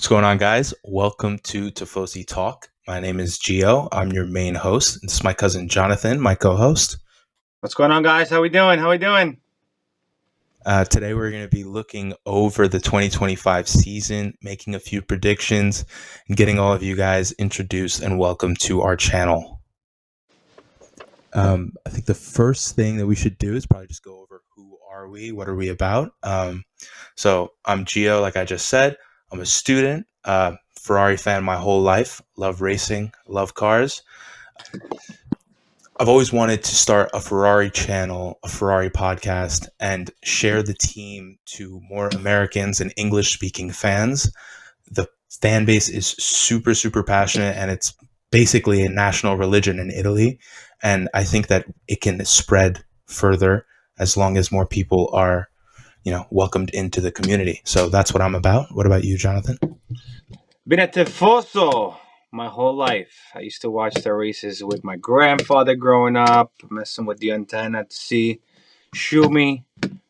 What's going on, guys? Welcome to Tifosi Talk. My name is Gio. I'm your main host. This is my cousin Jonathan, my co-host. What's going on, guys? How we doing? Today, we're going to be looking over the 2025 season, making a few predictions, and getting all of you guys introduced and welcome to our channel. I think the first thing that we should do is probably just go over who are we, what are we about. So I'm Gio, like I just said. I'm a student, Ferrari fan my whole life, love racing, love cars. I've always wanted to start a Ferrari channel, a Ferrari podcast, and share the team to more Americans and English-speaking fans. The fan base is super, super passionate, and it's basically a national religion in Italy. And I think that it can spread further as long as more people are welcomed into the community. So that's what I'm about. What about you, Jonathan? Been a Tifoso my whole life. I used to watch the races with my grandfather growing up, messing with the antenna to see Schumi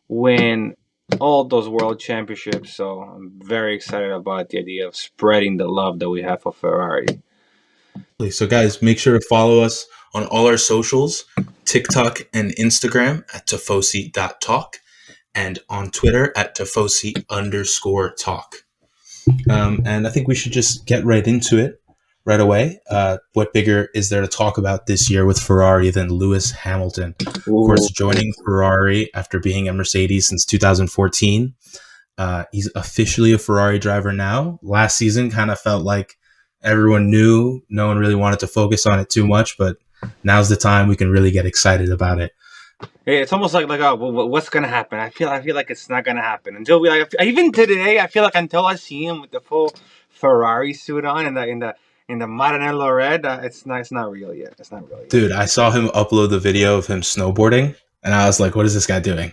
win all those world championships. So I'm very excited about the idea of spreading the love that we have for Ferrari. So guys, make sure to follow us on all our socials, TikTok and Instagram at tifosi.talk. And on Twitter at Tifosi_talk. And I think we should just get right into it right away. What bigger is there to talk about this year with Ferrari than Lewis Hamilton? Of course, joining Ferrari after being a Mercedes since 2014. He's officially a Ferrari driver now. Last season kind of felt like everyone knew. No one really wanted to focus on it too much, but now's the time we can really get excited about it. Yeah, it's almost like what's gonna happen? I feel like it's not gonna happen until we even today. I feel like until I see him with the full Ferrari suit on in the Maranello red, it's not real yet. It's not real yet. Dude, I saw him upload the video of him snowboarding, and I was like, "What is this guy doing?"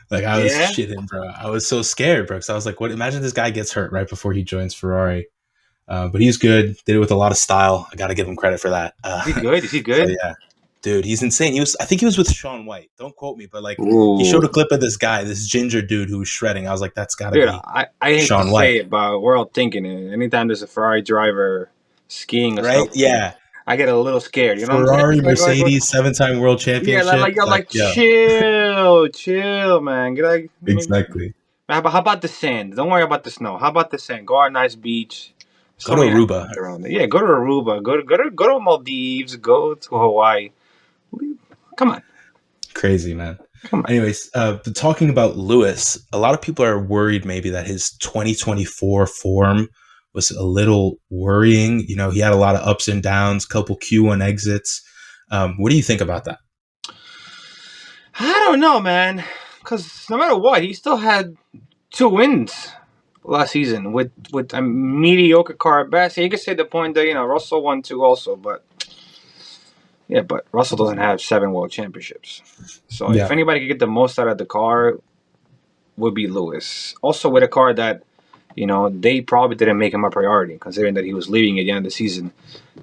Like, I was shitting, bro. I was so scared, bro. Because I was like, "What? Imagine this guy gets hurt right before he joins Ferrari." But he's good. Did it with a lot of style. I got to give him credit for that. Is he good? So, yeah. Dude, he's insane. I think he was with Shaun White. Don't quote me, but he showed a clip of this guy, this ginger dude who was shredding. I was like, that's gotta be I hate Shaun to White. say it, but we're all thinking it. Anytime there's a Ferrari driver skiing or something, yeah, I get a little scared. You know Ferrari, Mercedes, 7-time world championship. Yeah, chill, man. Exactly. How about the sand? Don't worry about the snow. How about the sand? Go out a nice beach. Go to Aruba. Yeah, go to Aruba. Go to Maldives. Go to Hawaii. Come on. Crazy, man. Anyways, talking about Lewis, a lot of people are worried maybe that his 2024 form was a little worrying. He had a lot of ups and downs, couple Q1 exits. What do you think about that? I don't know, man. Because no matter what, he still had 2 wins last season with a mediocre car at best. You could say the point that, Russell won 2 also, but Russell doesn't have 7 world championships. So if anybody could get the most out of the car, would be Lewis. Also with a car that, they probably didn't make him a priority, considering that he was leaving at the end of the season.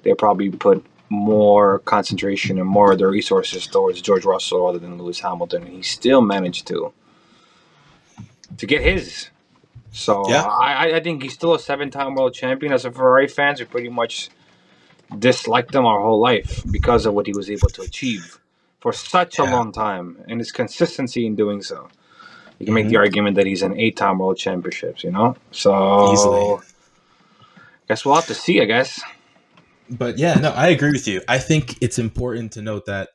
They probably put more concentration and more of their resources towards George Russell rather than Lewis Hamilton. And he still managed to get his. So I think he's still a 7-time world champion. As a Ferrari fans, we pretty much disliked him our whole life because of what he was able to achieve for such a long time and his consistency in doing so. You can make the argument that he's an 8-time world championships, So easily. Guess we'll have to see, I guess. But I agree with you. I think it's important to note that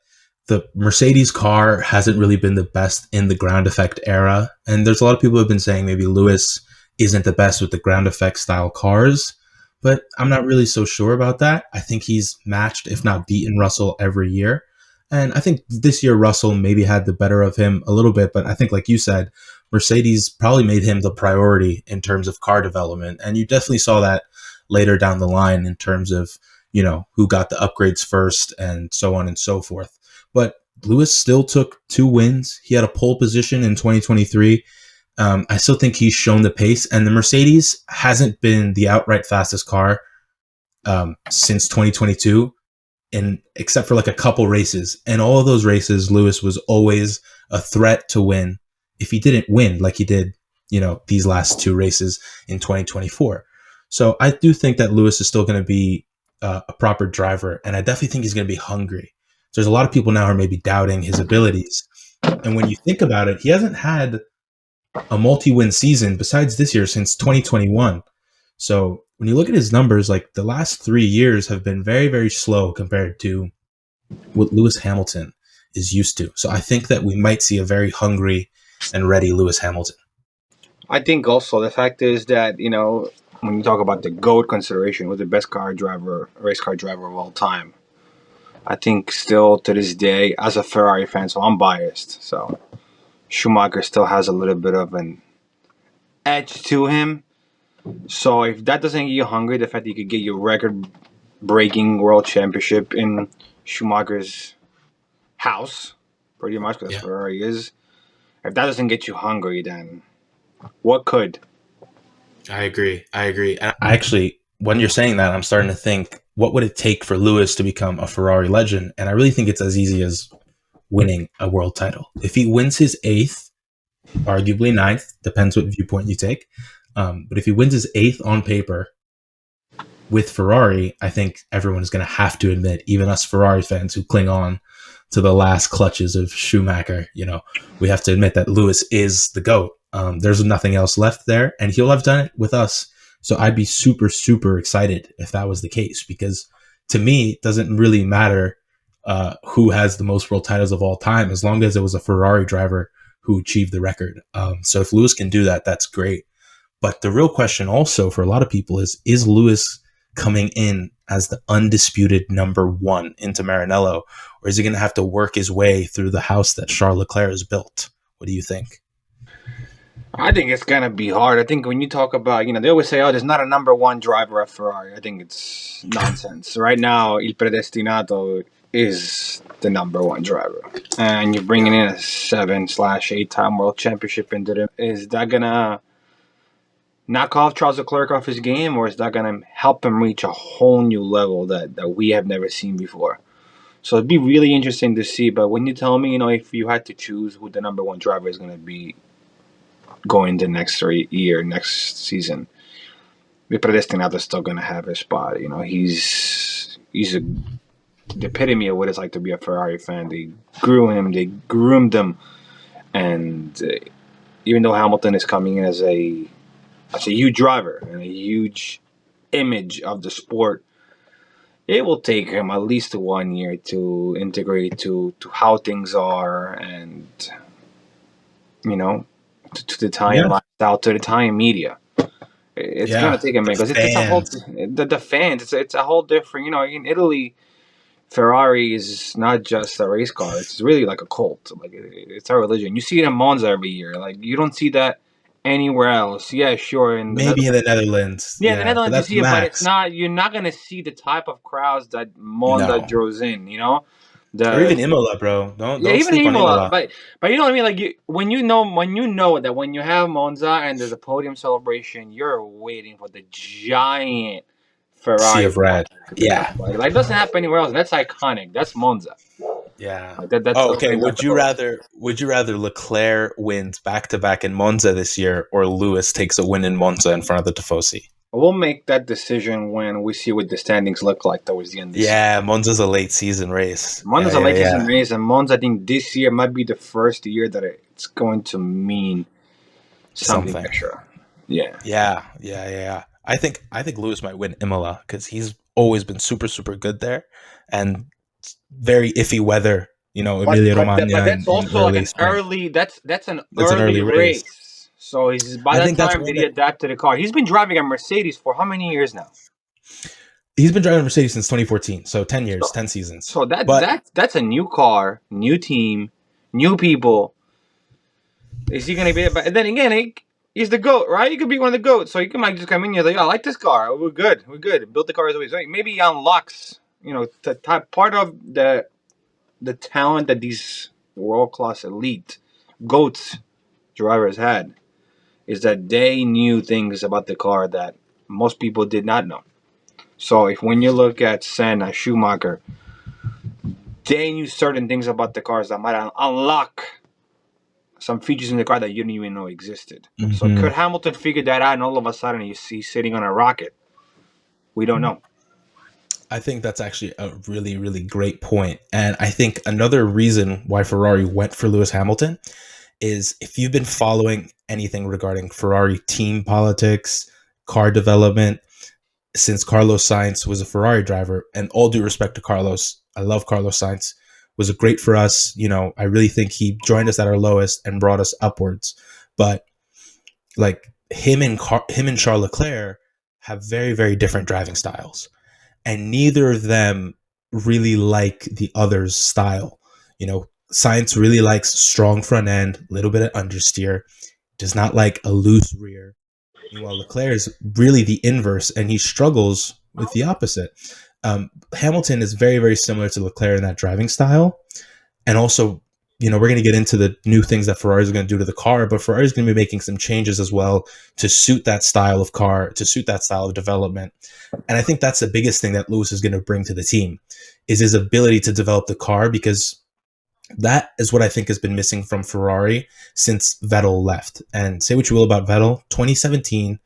the Mercedes car hasn't really been the best in the ground effect era. And there's a lot of people who have been saying maybe Lewis isn't the best with the ground effect style cars. But I'm not really so sure about that. I think he's matched, if not beaten, Russell every year. And I think this year Russell maybe had the better of him a little bit. But I think, like you said, Mercedes probably made him the priority in terms of car development. And you definitely saw that later down the line in terms of, who got the upgrades first and so on and so forth. But Lewis still took 2 wins. He had a pole position in 2023. I still think he's shown the pace, and the Mercedes hasn't been the outright fastest car since 2022, and except for like a couple races. And all of those races, Lewis was always a threat to win if he didn't win like he did, these last 2 races in 2024. So I do think that Lewis is still going to be a proper driver, and I definitely think he's going to be hungry. So there's a lot of people now who are maybe doubting his abilities. And when you think about it, he hasn't had a multi-win season besides this year since 2021. So when you look at his numbers, like the last 3 years have been very, very slow compared to what Lewis Hamilton is used to. So I think that we might see a very hungry and ready Lewis Hamilton. I think also the fact is that, when you talk about the GOAT consideration, who's the best race car driver of all time, I think still to this day, as a Ferrari fan, so I'm biased. So Schumacher still has a little bit of an edge to him. So if that doesn't get you hungry, the fact that you could get your record-breaking world championship in Schumacher's house, pretty much, because Ferrari is, if that doesn't get you hungry, then what could? I agree. And I actually, when you're saying that, I'm starting to think, what would it take for Lewis to become a Ferrari legend? And I really think it's as easy as winning a world title. If he wins his 8th, arguably 9th, depends what viewpoint you take. But if he wins his 8th on paper with Ferrari, I think everyone is going to have to admit, even us Ferrari fans who cling on to the last clutches of Schumacher, we have to admit that Lewis is the GOAT. There's nothing else left there, and he'll have done it with us. So I'd be super, super excited if that was the case, because to me, it doesn't really matter who has the most world titles of all time, as long as it was a Ferrari driver who achieved the record. So if Lewis can do that, that's great. But the real question also for a lot of people is Lewis coming in as the undisputed number 1 into Maranello, or is he going to have to work his way through the house that Charles Leclerc has built? What do you think? I think it's going to be hard. I think when you talk about, they always say, there's not a number 1 driver at Ferrari. I think it's nonsense. Right now, Il Predestinato is the number 1 driver. And you're bringing in a 7/8-time world championship into them. Is that going to knock off Charles Leclerc off his game, or is that going to help him reach a whole new level that we have never seen before? So it'd be really interesting to see. But when you tell me, if you had to choose who the number 1 driver is going to be going the next season, the Predestinato is still going to have his spot. He's the epitome of what it's like to be a Ferrari fan. They grew him, they groomed him, and even though Hamilton is coming in as a huge driver and a huge image of the sport, it will take him at least 1 year to integrate to how things are, and to the Italian lifestyle, to the Italian media. It's going to take a minute, because it's a whole the fans. It's a whole different. In Italy, Ferrari is not just a race car. It's really like a cult. Like it's a religion. You see it in Monza every year. Like you don't see that anywhere else. Yeah, sure. Maybe in the Netherlands. Yeah, in the Netherlands you see it, but it's not. You're not going to see the type of crowds that Monza draws in. Or even Imola, bro. Don't even sleep on Imola. But you know what I mean? Like when you know that when you have Monza and there's a podium celebration, you're waiting for the giant Ferrari. Sea of red. Yeah. Like doesn't happen anywhere else. That's iconic. That's Monza. Yeah. That's okay. Would you rather Leclerc wins back-to-back in Monza this year, or Lewis takes a win in Monza in front of the Tifosi? We'll make that decision when we see what the standings look like towards the end of the season. Monza's a late season race. Monza's a late season race, and Monza, I think this year might be the first year that it's going to mean something extra. Yeah. I think Lewis might win Imola because he's always been super, super good there, and very iffy weather. Emilia Romagna. But that's also like an early. That's an early race. So by that time, did he adapt to the car? He's been driving a Mercedes for how many years now? He's been driving a Mercedes since 2014, so 10 years, 10 seasons. So that's a new car, new team, new people. Is he going to be? But then again, he's the GOAT, right? He could be one of the GOATs. So you might just come in and you're like, I like this car. We're good. Built the car as always. Maybe he unlocks, part of the talent that these world-class elite GOATs drivers had. Is that they knew things about the car that most people did not know. So when you look at Senna, Schumacher, they knew certain things about the cars that might unlock some features in the car that you didn't even know existed. Mm-hmm. So could Hamilton figure that out, and all of a sudden he's sitting on a rocket We don't know. I think that's actually a really, really great point. And I think another reason why Ferrari went for Lewis Hamilton is if you've been following anything regarding Ferrari team politics, car development, since Carlos Sainz was a Ferrari driver, and all due respect to Carlos, I love Carlos Sainz, was great for us. I really think he joined us at our lowest and brought us upwards. But like him and Charles Leclerc have very, very different driving styles, and neither of them really like the other's style. Sainz really likes strong front end, little bit of understeer, does not like a loose rear. Meanwhile, Leclerc is really the inverse, and he struggles with the opposite. Hamilton is very, very similar to Leclerc in that driving style. And also, we're going to get into the new things that Ferrari is going to do to the car, but Ferrari is going to be making some changes as well to suit that style of car, to suit that style of development. And I think that's the biggest thing that Lewis is going to bring to the team is his ability to develop the car, because that is what I think has been missing from Ferrari since Vettel left. And say what you will about Vettel, 2017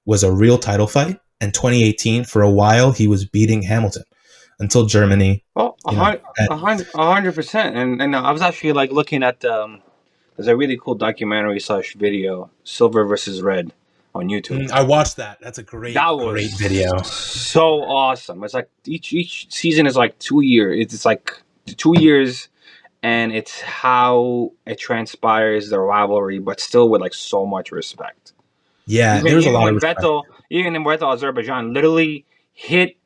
was a real title fight, and 2018, for a while, he was beating Hamilton until Germany. Oh, 100%. And I was actually looking at there's a really cool documentary / video, Silver versus Red, on YouTube. I watched that. That's a great video. So awesome. It's like each season is like 2 years. It's like 2 years. And it's how it transpires, the rivalry, but still with so much respect. Yeah, there's a lot of respect. Even in Vettel, Azerbaijan, literally hit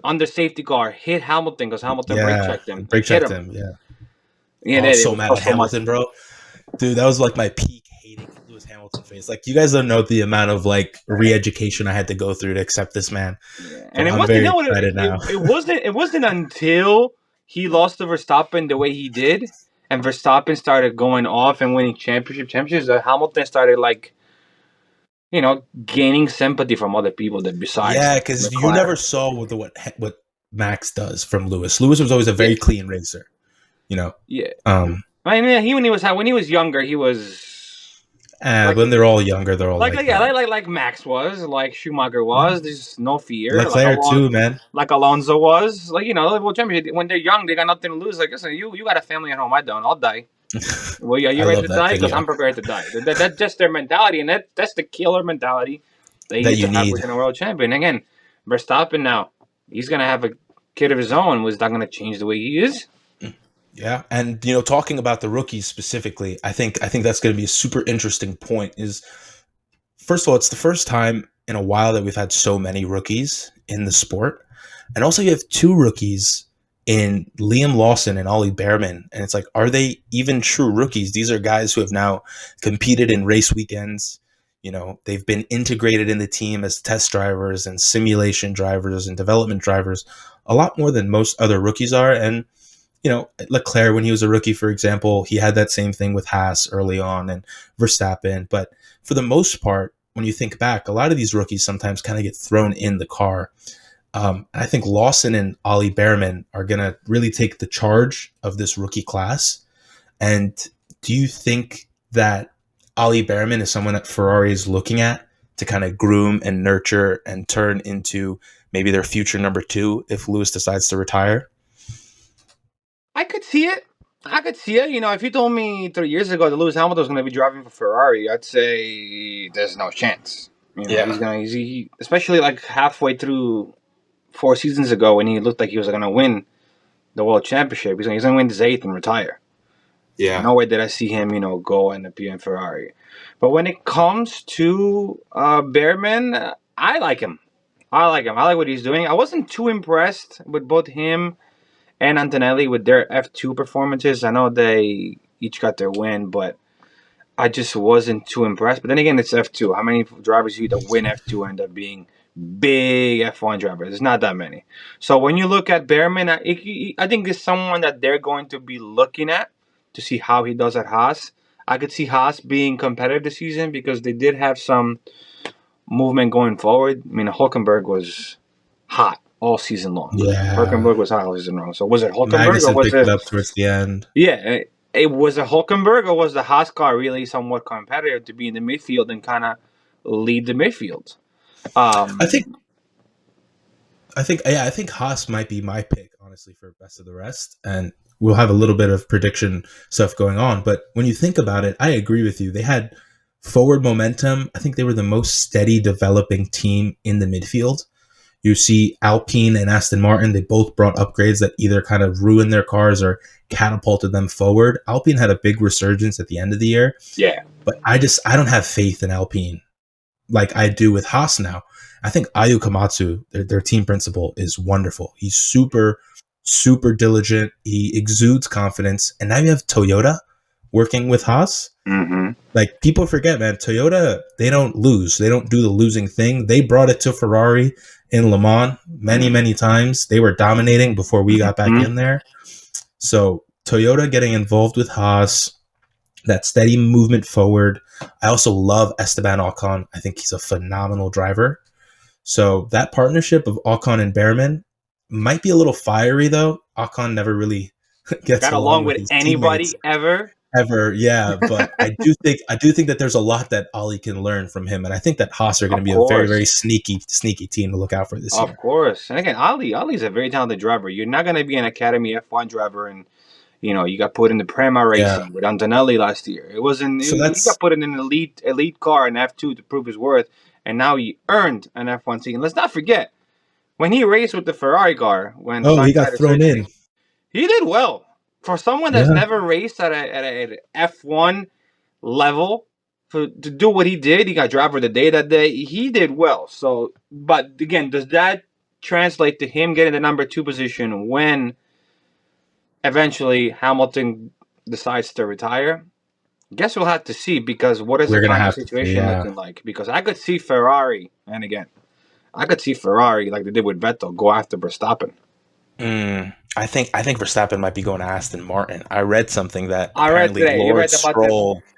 on the safety car, hit Hamilton because Hamilton brake checked him. Yeah, I was so mad at Hamilton, bro. Dude, that was my peak hating Lewis Hamilton face. You guys don't know the amount of re-education I had to go through to accept this man. Yeah. And it wasn't until he lost to Verstappen the way he did, and Verstappen started going off and winning championships, that Hamilton started gaining sympathy from other people that besides. Yeah, because you never saw what Max does from Lewis. Lewis was always a very clean racer. Yeah. I mean, when he was younger, he was. When they're all younger, they're all like Max was, like Schumacher was. There's no fear. Leclerc too, man. Like Alonso was, World Championship. When they're young, they got nothing to lose. Listen, you got a family at home. I don't. I'll die. Well, are you ready to die? Because I'm prepared to die. That's just their mentality, and that's the killer mentality that you need within a world champion. Again, Verstappen now, he's gonna have a kid of his own. Was that gonna change the way he is? Yeah, and talking about the rookies specifically, I think that's going to be a super interesting point. Is first of all, it's the first time in a while that we've had so many rookies in the sport, and also you have two rookies in Liam Lawson and Ollie Behrman, and it's are they even true rookies? These are guys who have now competed in race weekends. They've been integrated in the team as test drivers and simulation drivers and development drivers, a lot more than most other rookies are, and Leclerc, when he was a rookie, for example, he had that same thing with Haas early on and Verstappen. But for the most part, when you think back, a lot of these rookies sometimes kind of get thrown in the car. And I think Lawson and Ollie Behrman are going to really take the charge of this rookie class. And do you think that Ollie Behrman is someone that Ferrari is looking at to kind of groom and nurture and turn into maybe their future number 2 if Lewis decides to retire? I could see it. If you told me 3 years ago that Lewis Hamilton was going to be driving for Ferrari, I'd say there's no chance. He's especially halfway through 4 seasons ago when he looked like he was going to win the world championship. He's going to win his 8th and retire. Yeah. No way did I see him, go and appear in Ferrari. But when it comes to Behrman, I like him. I like what he's doing. I wasn't too impressed with both him and Antonelli with their F2 performances. I know they each got their win, but I just wasn't too impressed. But then again, it's F2. How many drivers you that win F2 end up being big F1 drivers? There's not that many. So when you look at Behrman, I think it's someone that they're going to be looking at to see how he does at Haas. I could see Haas being competitive this season because they did have some movement going forward. I mean, Hulkenberg was hot all season long. Yeah, Hulkenberg was hot all season long. So was it Hulkenberg or was it up towards the end? Yeah, it was a Hulkenberg, or was the Haas car really somewhat competitive to be in the midfield and kind of lead the midfield? I think I think Haas might be my pick, honestly, for best of the rest. And we'll have a little bit of prediction stuff going on. But when you think about it, I agree with you. They had forward momentum. I think they were the most steady developing team in the midfield. You see Alpine and Aston Martin, they both brought upgrades that either kind of ruined their cars or catapulted them forward. Alpine had a big resurgence at the end of the year. Yeah. But I don't have faith in Alpine like I do with Haas now. I think Ayu Komatsu, their team principal, is wonderful. He's super, super diligent. He exudes confidence. And now you have Toyota working with Haas. Mm-hmm. Like, people forget, man, Toyota, they don't lose. They don't do the losing thing. They brought it to Ferrari in Le Mans many, many times. They were dominating before we got back in there. So Toyota getting involved with Haas, that steady movement forward. I also love Esteban Ocon. I think he's a phenomenal driver. So that partnership of Ocon and Behrman might be a little fiery, though. Ocon never really gets along with anybody teammates. Ever, yeah. But I do think that there's a lot that Ollie can learn from him, and I think that Haas are going to be a very, very sneaky team to look out for this year. Of course, and again, Ollie's a very talented driver. You're not going to be an Academy F1 driver, and you got put in the Prema racing with Antonelli last year. It wasn't. So he got put in an elite car in F2 to prove his worth, and now he earned an F1 season. Let's not forget when he raced with the Ferrari car. He got thrown in. He did well. For someone that's never raced at an F1 level, to do what he did, he got driver of the day that day. He did well. So, but again, does that translate to him getting the number 2 position when eventually Hamilton decides to retire? Guess we'll have to see, because what is the final situation looking like? Because I could see Ferrari, and again, I could see Ferrari like they did with Vettel go after Verstappen. I think Verstappen might be going to Aston Martin. I read something that I read today. You read about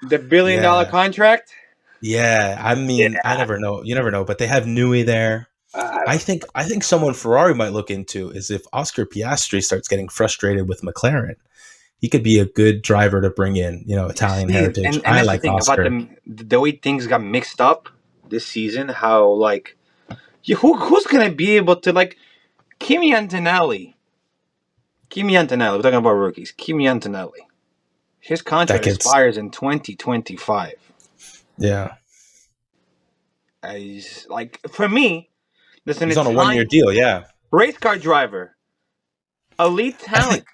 the $1 billion contract? Yeah, I mean, I never know. You never know. But they have Newey there. I think someone Ferrari might look into is if Oscar Piastri starts getting frustrated with McLaren. He could be a good driver to bring in, Italian heritage. And I like Oscar. About the way things got mixed up this season, how who's going to be able to Kimi Antonelli, we're talking about rookies. Kimi Antonelli. His contract expires in 2025. Yeah. For me, he's on a 1-year deal, yeah. Race car driver. Elite talent.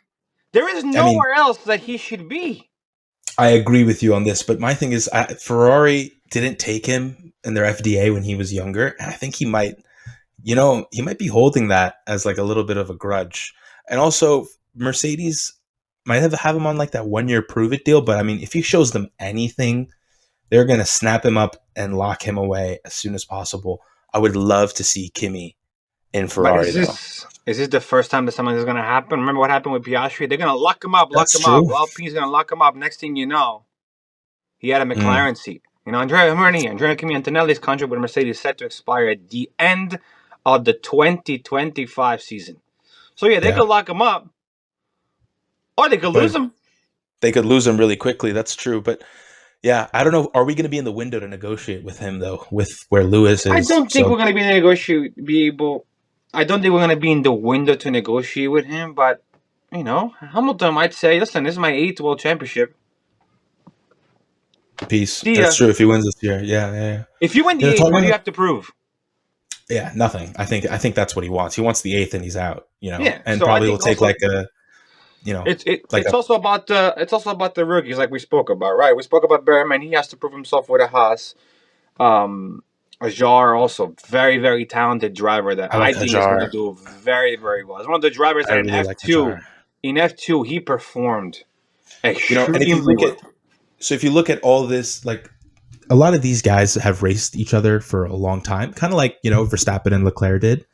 There is nowhere else that he should be. I agree with you on this, but my thing is Ferrari didn't take him in their FDA when he was younger, and I think he might be holding that as a little bit of a grudge. And also, Mercedes might have him on that 1-year prove-it deal, but if he shows them anything, they're going to snap him up and lock him away as soon as possible. I would love to see Kimi in Ferrari, Is this the first time that something is going to happen? Remember what happened with Piastri? They're going to lock him up. Alpine's going to lock him up. Next thing you know, he had a McLaren seat. Andrea Kimi Antonelli's contract with Mercedes is set to expire at the end of the 2025 season. So, they could lock him up, or they could lose him. They could lose him really quickly. That's true. But, yeah, I don't know. Are we going to be in the window to negotiate with him, though, with where Lewis is? I don't think we're going to I don't think we're going to be in the window to negotiate with him. But, Hamilton might say, listen, this is my 8th World Championship. Peace. That's true if he wins this year. Yeah. If you win the 8th, what do you have to prove? Yeah, nothing. I think that's what he wants. He wants the 8th and he's out. And so probably will take It's also about the rookies, like we spoke about, right? We spoke about Behrman. He has to prove himself with a Haas. Ajar, also very, very talented driver that I think is going to do very, very well. He's one of the drivers that in F2. In F2, he performed extremely well. So if you look at all this, a lot of these guys have raced each other for a long time, kind of like Verstappen and Leclerc did.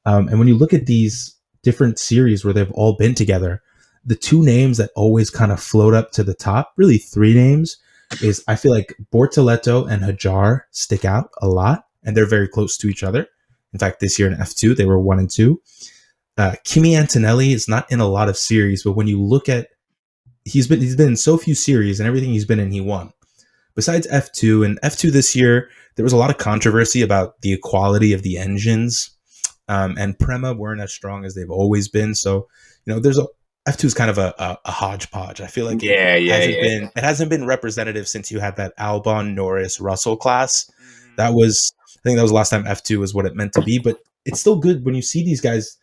And when you look at these different series where they've all been together, the 2 names that always kind of float up to the top, really 3 names, is I feel like Bortoleto and Hajar stick out a lot, and they're very close to each other. In fact, this year in F2, they were 1 and 2. Kimi Antonelli is not in a lot of series, but when you look at, he's been in so few series, and everything he's been in, he won. Besides F2, and F2 this year, there was a lot of controversy about the equality of the engines. and Prema weren't as strong as they've always been. So, there's F2 is kind of a hodgepodge. I feel like it hasn't been representative since you had that Albon, Norris, Russell class. I think that was the last time F2 was what it meant to be, but it's still good when you see these guys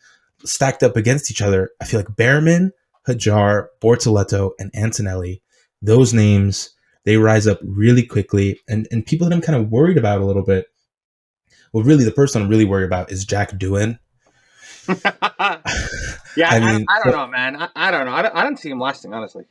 stacked up against each other. I feel like Behrman, Hajar, Bortoleto, and Antonelli, those names, they rise up really quickly, and people that I'm kind of worried about a little bit. Well, really, the person I'm really worried about is Jack Doohan. Yeah, I don't know, man. I don't know. I don't see him lasting, honestly.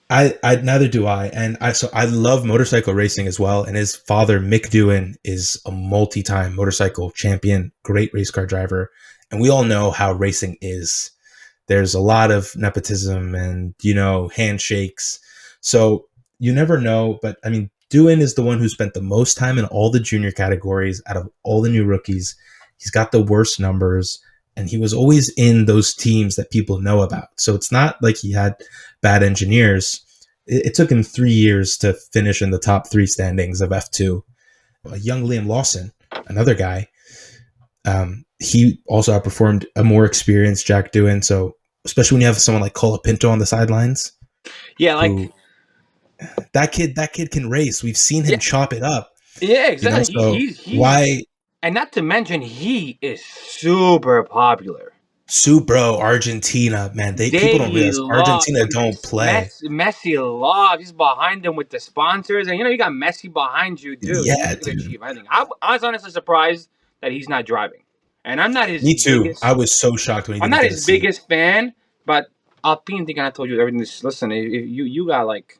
I neither do I, and I love motorcycle racing as well. And his father, Mick Doohan, is a multi-time motorcycle champion, great race car driver, and we all know how racing is. There's a lot of nepotism and handshakes, so you never know. But I mean, Doohan is the one who spent the most time in all the junior categories out of all the new rookies. He's got the worst numbers. And he was always in those teams that people know about. So it's not like he had bad engineers. It took him 3 years to finish in the top 3 standings of F2. A young Liam Lawson, another guy, he also outperformed a more experienced Jack Doohan. So especially when you have someone like Colapinto on the sidelines. Yeah, like that kid can race. We've seen him chop it up. Yeah, exactly. He's why? And not to mention, he is super popular. Bro, Argentina, man. People don't realize Argentina don't play. Messi loves. He's behind them with the sponsors. And, you got Messi behind you, dude. Yeah, dude. I was honestly surprised that he's not driving. And I'm not his Me too. Biggest, I was so shocked when he didn't I'm not his biggest fan, but Alpine think I told you everything. Listen, if you got, like,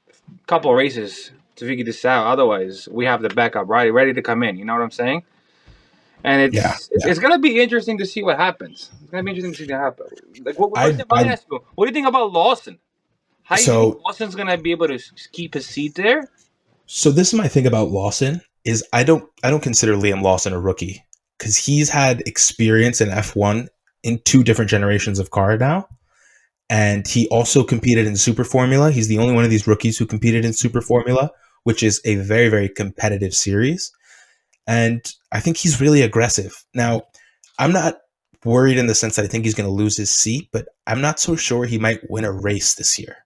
a couple of races to figure this out. Otherwise, we have the backup ready to come in. You know what I'm saying? And it's gonna be interesting to see what happens. It's gonna be interesting to see what happens. Like, what do you think about Lawson? How do you think Lawson's gonna be able to keep his seat there? So this is my thing about Lawson is I don't consider Liam Lawson a rookie because he's had experience in F1 in 2 different generations of car now, and he also competed in Super Formula. He's the only one of these rookies who competed in Super Formula, which is a very, very competitive series. And I think he's really aggressive. Now, I'm not worried in the sense that I think he's going to lose his seat, but I'm not so sure he might win a race this year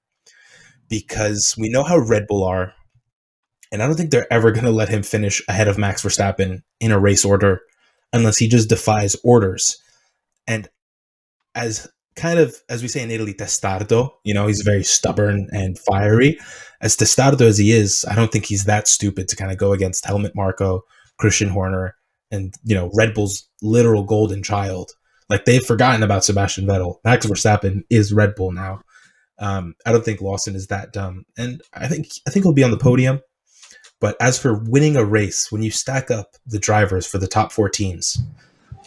because we know how Red Bull are. And I don't think they're ever going to let him finish ahead of Max Verstappen in a race order unless he just defies orders. And as we say in Italy, testardo, he's very stubborn and fiery. As testardo as he is, I don't think he's that stupid to kind of go against Helmut Marko, Christian Horner, and Red Bull's literal golden child. Like, they've forgotten about Sebastian Vettel. Max Verstappen is Red Bull now. I don't think Lawson is that dumb, and I think he'll be on the podium. But as for winning a race, when you stack up the drivers for the top 4 teams,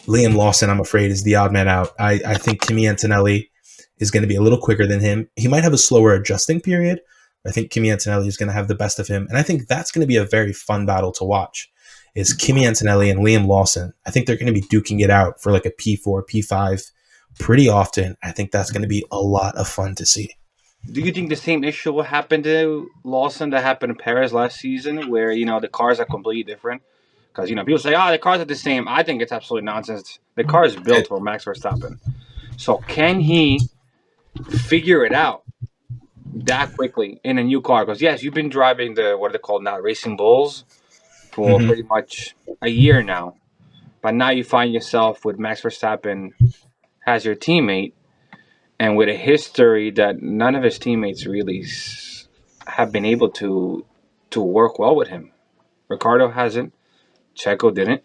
Liam Lawson, I'm afraid, is the odd man out. I think Kimi Antonelli is going to be a little quicker than him. He might have a slower adjusting period. I think Kimi Antonelli is going to have the best of him, and I think that's going to be a very fun battle to watch. Is Kimi Antonelli and Liam Lawson. I think they're going to be duking it out for like a P4, P5 pretty often. I think that's going to be a lot of fun to see. Do you think the same issue will happen to Lawson that happened in Paris last season where, the cars are completely different? Because, people say, the cars are the same. I think it's absolutely nonsense. The car is built for Max Verstappen. So can he figure it out that quickly in a new car? Because, yes, you've been driving what are they called now, Racing Bulls, for pretty much a year now. But now you find yourself with Max Verstappen as your teammate and with a history that none of his teammates really have been able to work well with him. Ricardo hasn't. Checo didn't.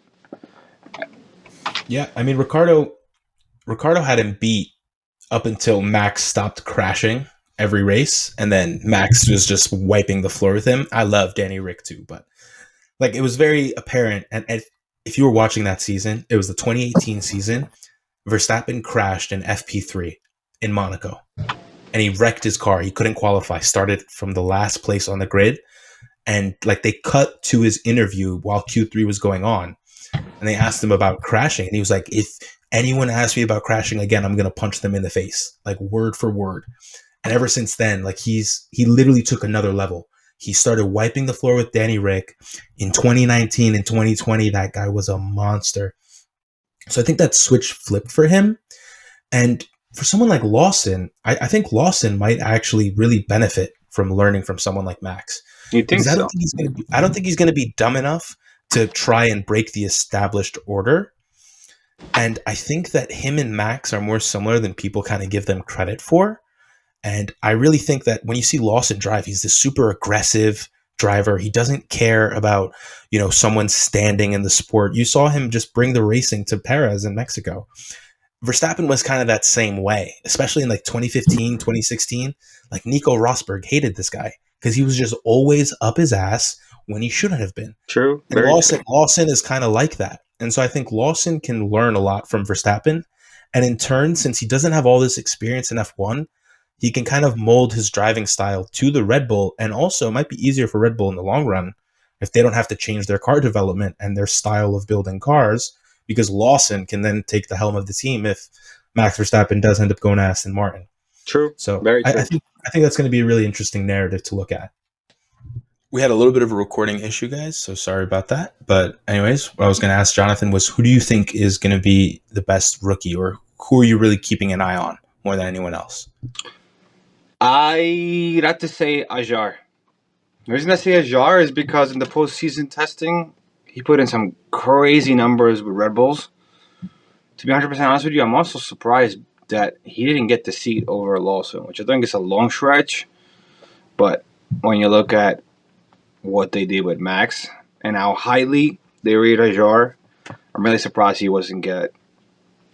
Yeah, I mean, Ricardo had him beat up until Max stopped crashing every race, and then Max was just wiping the floor with him. I love Danny Rick too, but it was very apparent. And if you were watching that season, it was the 2018 season. Verstappen crashed in FP3 in Monaco, and he wrecked his car. He couldn't qualify. Started from the last place on the grid, and they cut to his interview while Q3 was going on, and they asked him about crashing, and he was like, "If anyone asks me about crashing again, I'm gonna punch them in the face, word for word." And ever since then, he literally took another level. He started wiping the floor with Danny Rick. In 2019 and 2020, that guy was a monster. So I think that switch flipped for him. And for someone like Lawson, I think Lawson might actually really benefit from learning from someone like Max. You think Because so? I don't think he's going to be dumb enough to try and break the established order. And I think that him and Max are more similar than people kind of give them credit for. And I really think that when you see Lawson drive, he's this super aggressive driver. He doesn't care about, someone standing in the sport. You saw him just bring the racing to Perez in Mexico. Verstappen was kind of that same way, especially in like 2015, 2016. Like Nico Rosberg hated this guy because he was just always up his ass when he shouldn't have been. True. And Lawson is kind of like that. And so I think Lawson can learn a lot from Verstappen. And in turn, since he doesn't have all this experience in F1, he can kind of mold his driving style to the Red Bull. And also it might be easier for Red Bull in the long run if they don't have to change their car development and their style of building cars, because Lawson can then take the helm of the team if Max Verstappen does end up going to Aston Martin. True. So Very true. I think that's going to be a really interesting narrative to look at. We had a little bit of a recording issue, guys, so sorry about that. But anyways, what I was going to ask Jonathan was, who do you think is going to be the best rookie, or who are you really keeping an eye on more than anyone else? I'd have to say Ajar. The reason I say Ajar is because in the postseason testing, he put in some crazy numbers with Red Bulls. To be 100% honest with you, I'm also surprised that he didn't get the seat over Lawson, which I think is a long stretch. But when you look at what they did with Max and how highly they rate Ajar, I'm really surprised he wasn't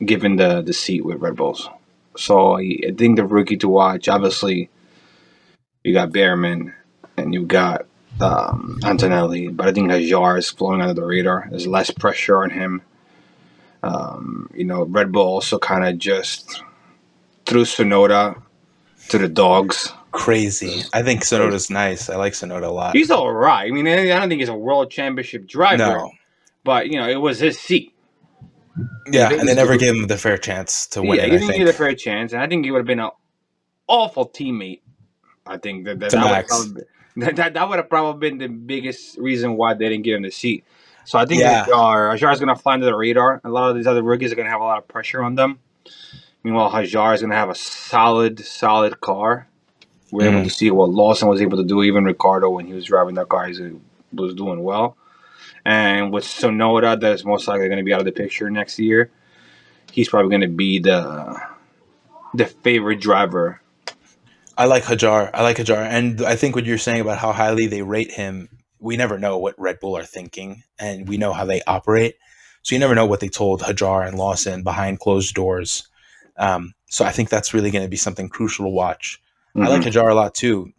given the seat with Red Bulls. So I think the rookie to watch, obviously, you got Behrman and you got Antonelli, but I think Ajar is flowing under the radar. There's less pressure on him. Red Bull also kind of just threw Tsunoda to the dogs. Crazy. I think Tsunoda's nice. I like Tsunoda a lot. He's all right. I mean, I don't think he's a world championship driver. No. But, it was his seat. Yeah, and they never gave him the fair chance to win. Yeah, he didn't give the fair chance, and I think he would have been an awful teammate. I think that would have probably been the biggest reason why they didn't give him the seat. So I think Hajar is going to fly under the radar. A lot of these other rookies are going to have a lot of pressure on them. Meanwhile, Hajar is going to have a solid car. We're able to see what Lawson was able to do. Even Ricardo, when he was driving that car, he was doing well. And with Tsunoda, that is most likely going to be out of the picture next year. He's probably going to be the favorite driver. I like Hajar. And I think what you're saying about how highly they rate him, we never know what Red Bull are thinking, and we know how they operate. So you never know what they told Hajar and Lawson behind closed doors. So I think that's really going to be something crucial to watch. I like Hajar a lot too.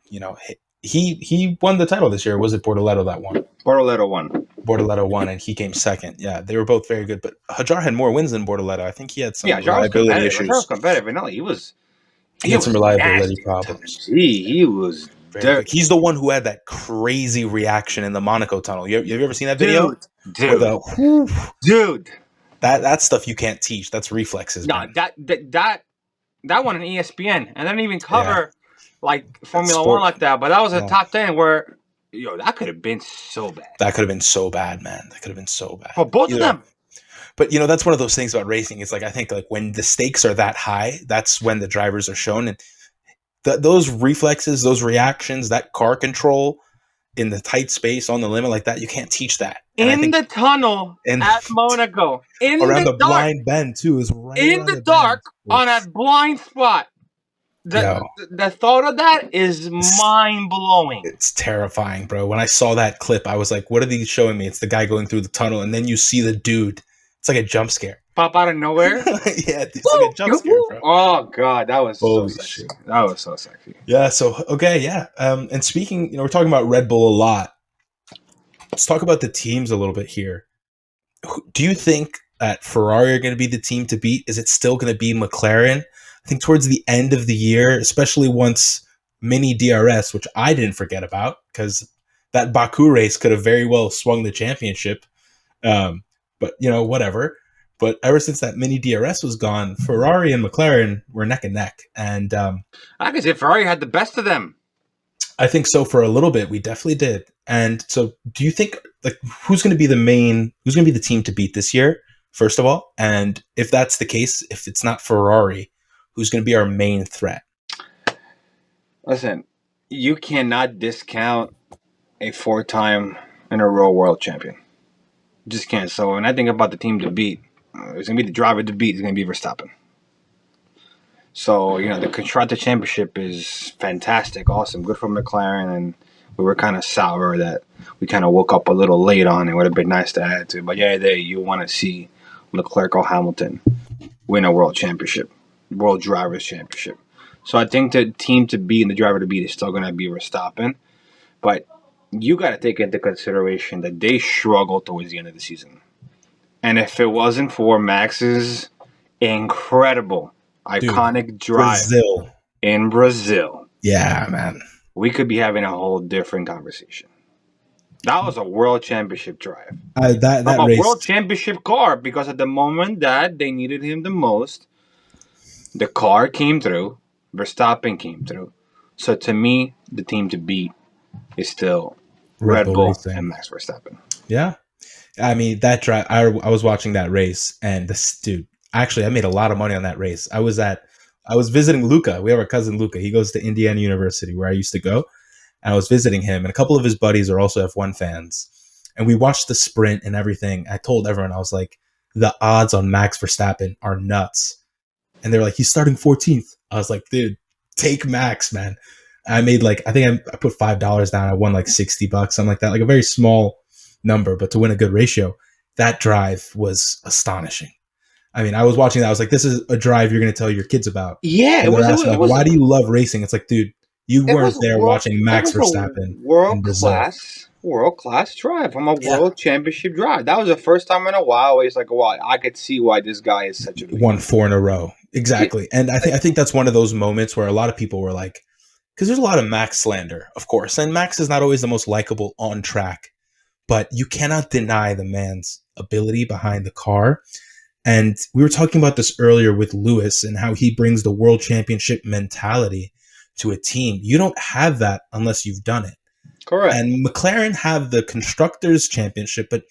He won the title this year. Was it Bortoleto that won? Bortoleto won, and he came second. Yeah, they were both very good. But Hajar had more wins than Bortoleto. I think he had some reliability issues. Hajar was competitive. No, he had some reliability problems. He was. He's the one who had that crazy reaction in the Monaco tunnel. Have you ever seen that video? Dude. That stuff you can't teach. That's reflexes. No, that one on ESPN, and they didn't even cover like Formula One like that. But that was a top 10 where, that could have been so bad. That could have been so bad, man. That could have been so bad for both of them. But that's one of those things about racing. It's like, I think like when the stakes are that high, that's when the drivers are shown, and those reflexes, those reactions, that car control in the tight space on the limit like that, you can't teach that. And in the tunnel at Monaco, around the blind bend too, is right in the dark on that blind spot. The thought of that is mind blowing. It's terrifying, bro. When I saw that clip, I was like, "What are these showing me?" It's the guy going through the tunnel, and then you see the dude. It's like a jump scare. Pop out of nowhere. It's like a jump scare, bro. Oh god, that was so sexy. That was so sexy. Yeah. So and speaking, we're talking about Red Bull a lot. Let's talk about the teams a little bit here. Do you think that Ferrari are going to be the team to beat? Is it still going to be McLaren? I think towards the end of the year, especially once Mini DRS, which I didn't forget about, because that Baku race could have very well swung the championship. But whatever. But ever since that Mini DRS was gone, Ferrari and McLaren were neck and neck. And I can say Ferrari had the best of them. I think so. For a little bit, we definitely did. And so, do you think who's going to be the team to beat this year? first of all? And if that's the case, if it's not Ferrari, who's going to be our main threat? Listen, you cannot discount a 4-time in a row world champion. Just can't. So when I think about the team to beat, it's going to be the driver to beat. It's going to be Verstappen. So, the Constructor Championship is fantastic, awesome, good for McLaren, and we were kind of sour that we kind of woke up a little late on it. Would have been nice to add to. But yeah, you want to see Leclerc or Hamilton win a world championship, world drivers championship. So I think the team to beat and the driver to beat is still going to be Verstappen. But you got to take into consideration that they struggled towards the end of the season. And if it wasn't for Max's incredible, iconic drive in Brazil. Yeah, man. We could be having a whole different conversation. That was a world championship drive. That race. World championship car, because at the moment that they needed him the most, the car came through, Verstappen came through. So to me, the team to beat is still Red Bull racing. And Max Verstappen. Yeah. I mean, that drive, I was watching that race, and this dude, actually, I made a lot of money on that race. I was visiting Luca. We have our cousin Luca. He goes to Indiana University, where I used to go. And I was visiting him, and a couple of his buddies are also F1 fans. And we watched the sprint and everything. I told everyone, I was like, the odds on Max Verstappen are nuts. And they were like, he's starting 14th. I was like, dude, take Max, man. I made I put $5 down. I won like $60, something like that. Like a very small number, but to win a good ratio. That drive was astonishing. I mean, I was watching that. I was like, this is a drive you're going to tell your kids about. Yeah. It was why do you love racing? It's like, dude, you weren't there watching Max Verstappen. World class drive from a world championship drive. That was the first time in a while where it's like, wow, I could see why this guy is such a leader. Won 4 in a row. Exactly. And I think that's one of those moments where a lot of people were like, because there's a lot of Max slander, of course. And Max is not always the most likable on track, but you cannot deny the man's ability behind the car. And we were talking about this earlier with Lewis and how he brings the world championship mentality to a team. You don't have that unless you've done it. Correct. And McLaren have the Constructors' Championship, but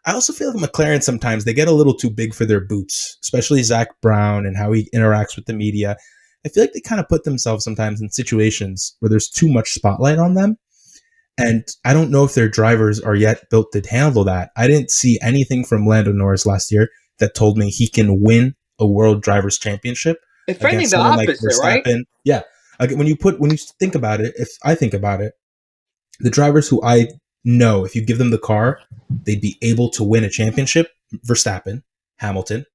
I also feel like McLaren sometimes they get a little too big for their boots, especially Zach Brown and how he interacts with the media. I feel like they kind of put themselves sometimes in situations where there's too much spotlight on them. And I don't know if their drivers are yet built to handle that. I didn't see anything from Lando Norris last year that told me he can win a World Drivers' Championship. If anything, the opposite, right? Yeah. When you think about it, if I think about it, the drivers who I know, if you give them the car, they'd be able to win a championship. Verstappen, Hamilton,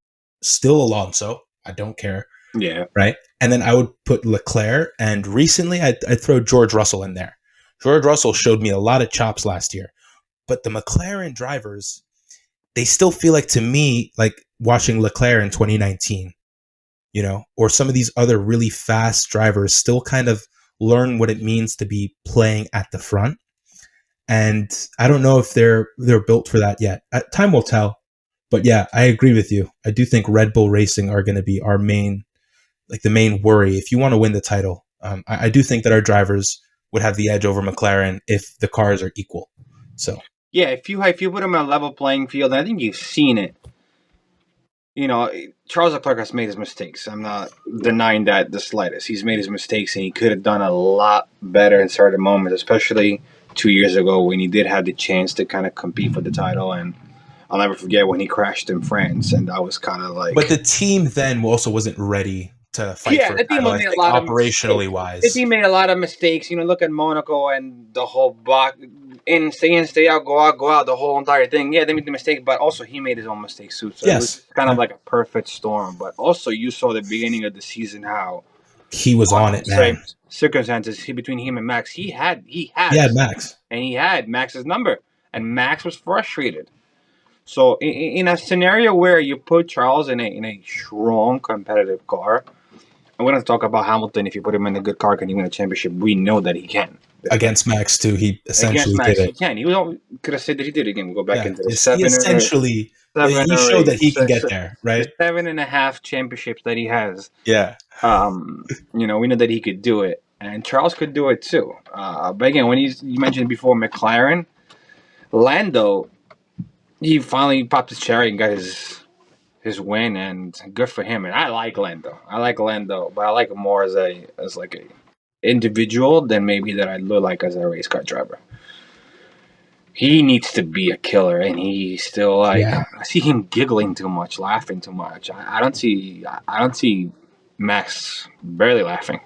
still Alonso. I don't care. Yeah. Right. And then I would put Leclerc, and recently I'd throw George Russell in there. George Russell showed me a lot of chops last year, but the McLaren drivers, they still feel like, to me, like watching Leclerc in 2019, or some of these other really fast drivers still kind of learn what it means to be playing at the front. And I don't know if they're built for that yet. Time will tell. But yeah, I agree with you. I do think Red Bull Racing are going to be our main worry. If you want to win the title, I do think that our drivers would have the edge over McLaren if the cars are equal. So yeah, if you put them on a level playing field, and I think you've seen it. Charles Leclerc has made his mistakes. I'm not denying that the slightest. He's made his mistakes, and he could have done a lot better in certain moments, especially 2 years ago when he did have the chance to kind of compete for the title. And I'll never forget when he crashed in France, and that was kind of like. But the team then also wasn't ready to fight for the title, I think, operationally wise. The team made a lot of mistakes. Look at Monaco and the whole block. Stay in, stay out, go out, the whole entire thing. Yeah, they made the mistake, but also he made his own mistakes too. So It was kind of like a perfect storm. But also you saw the beginning of the season how he was on it, man. Circumstances between him and Max, he had Max, and he had Max's number, and Max was frustrated. So in a scenario where you put Charles in a strong competitive car, and we're going to talk about Hamilton. If you put him in a good car, can he win a championship? We know that he can. Against Max too, he essentially did it. He can. He could have said that he did it again. We'll go back into the he showed that he can get there, right? The 7.5 championships that he has. Yeah. We know that he could do it, and Charles could do it too. But again, when you mentioned before McLaren, Lando, he finally popped his cherry and got his his win, and good for him. And I like Lando. But I like him more as a individual than maybe that I look like as a race car driver. He needs to be a killer, and he's still like I see him giggling too much, laughing too much. I don't see Max barely laughing.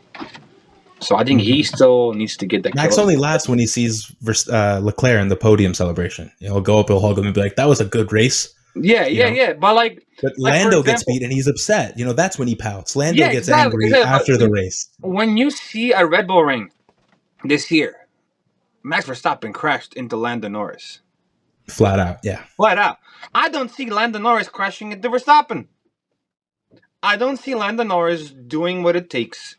So I think he still needs to get that. Max only laughs when he sees Leclerc in the podium celebration. He'll go up, he'll hug him, and be like, "That was a good race." Yeah. But Lando gets beat and he's upset. That's when he pouts. Lando gets angry after the race. When you see a Red Bull ring this year, Max Verstappen crashed into Lando Norris. Flat out, yeah. Flat out. I don't see Lando Norris crashing into Verstappen. I don't see Lando Norris doing what it takes.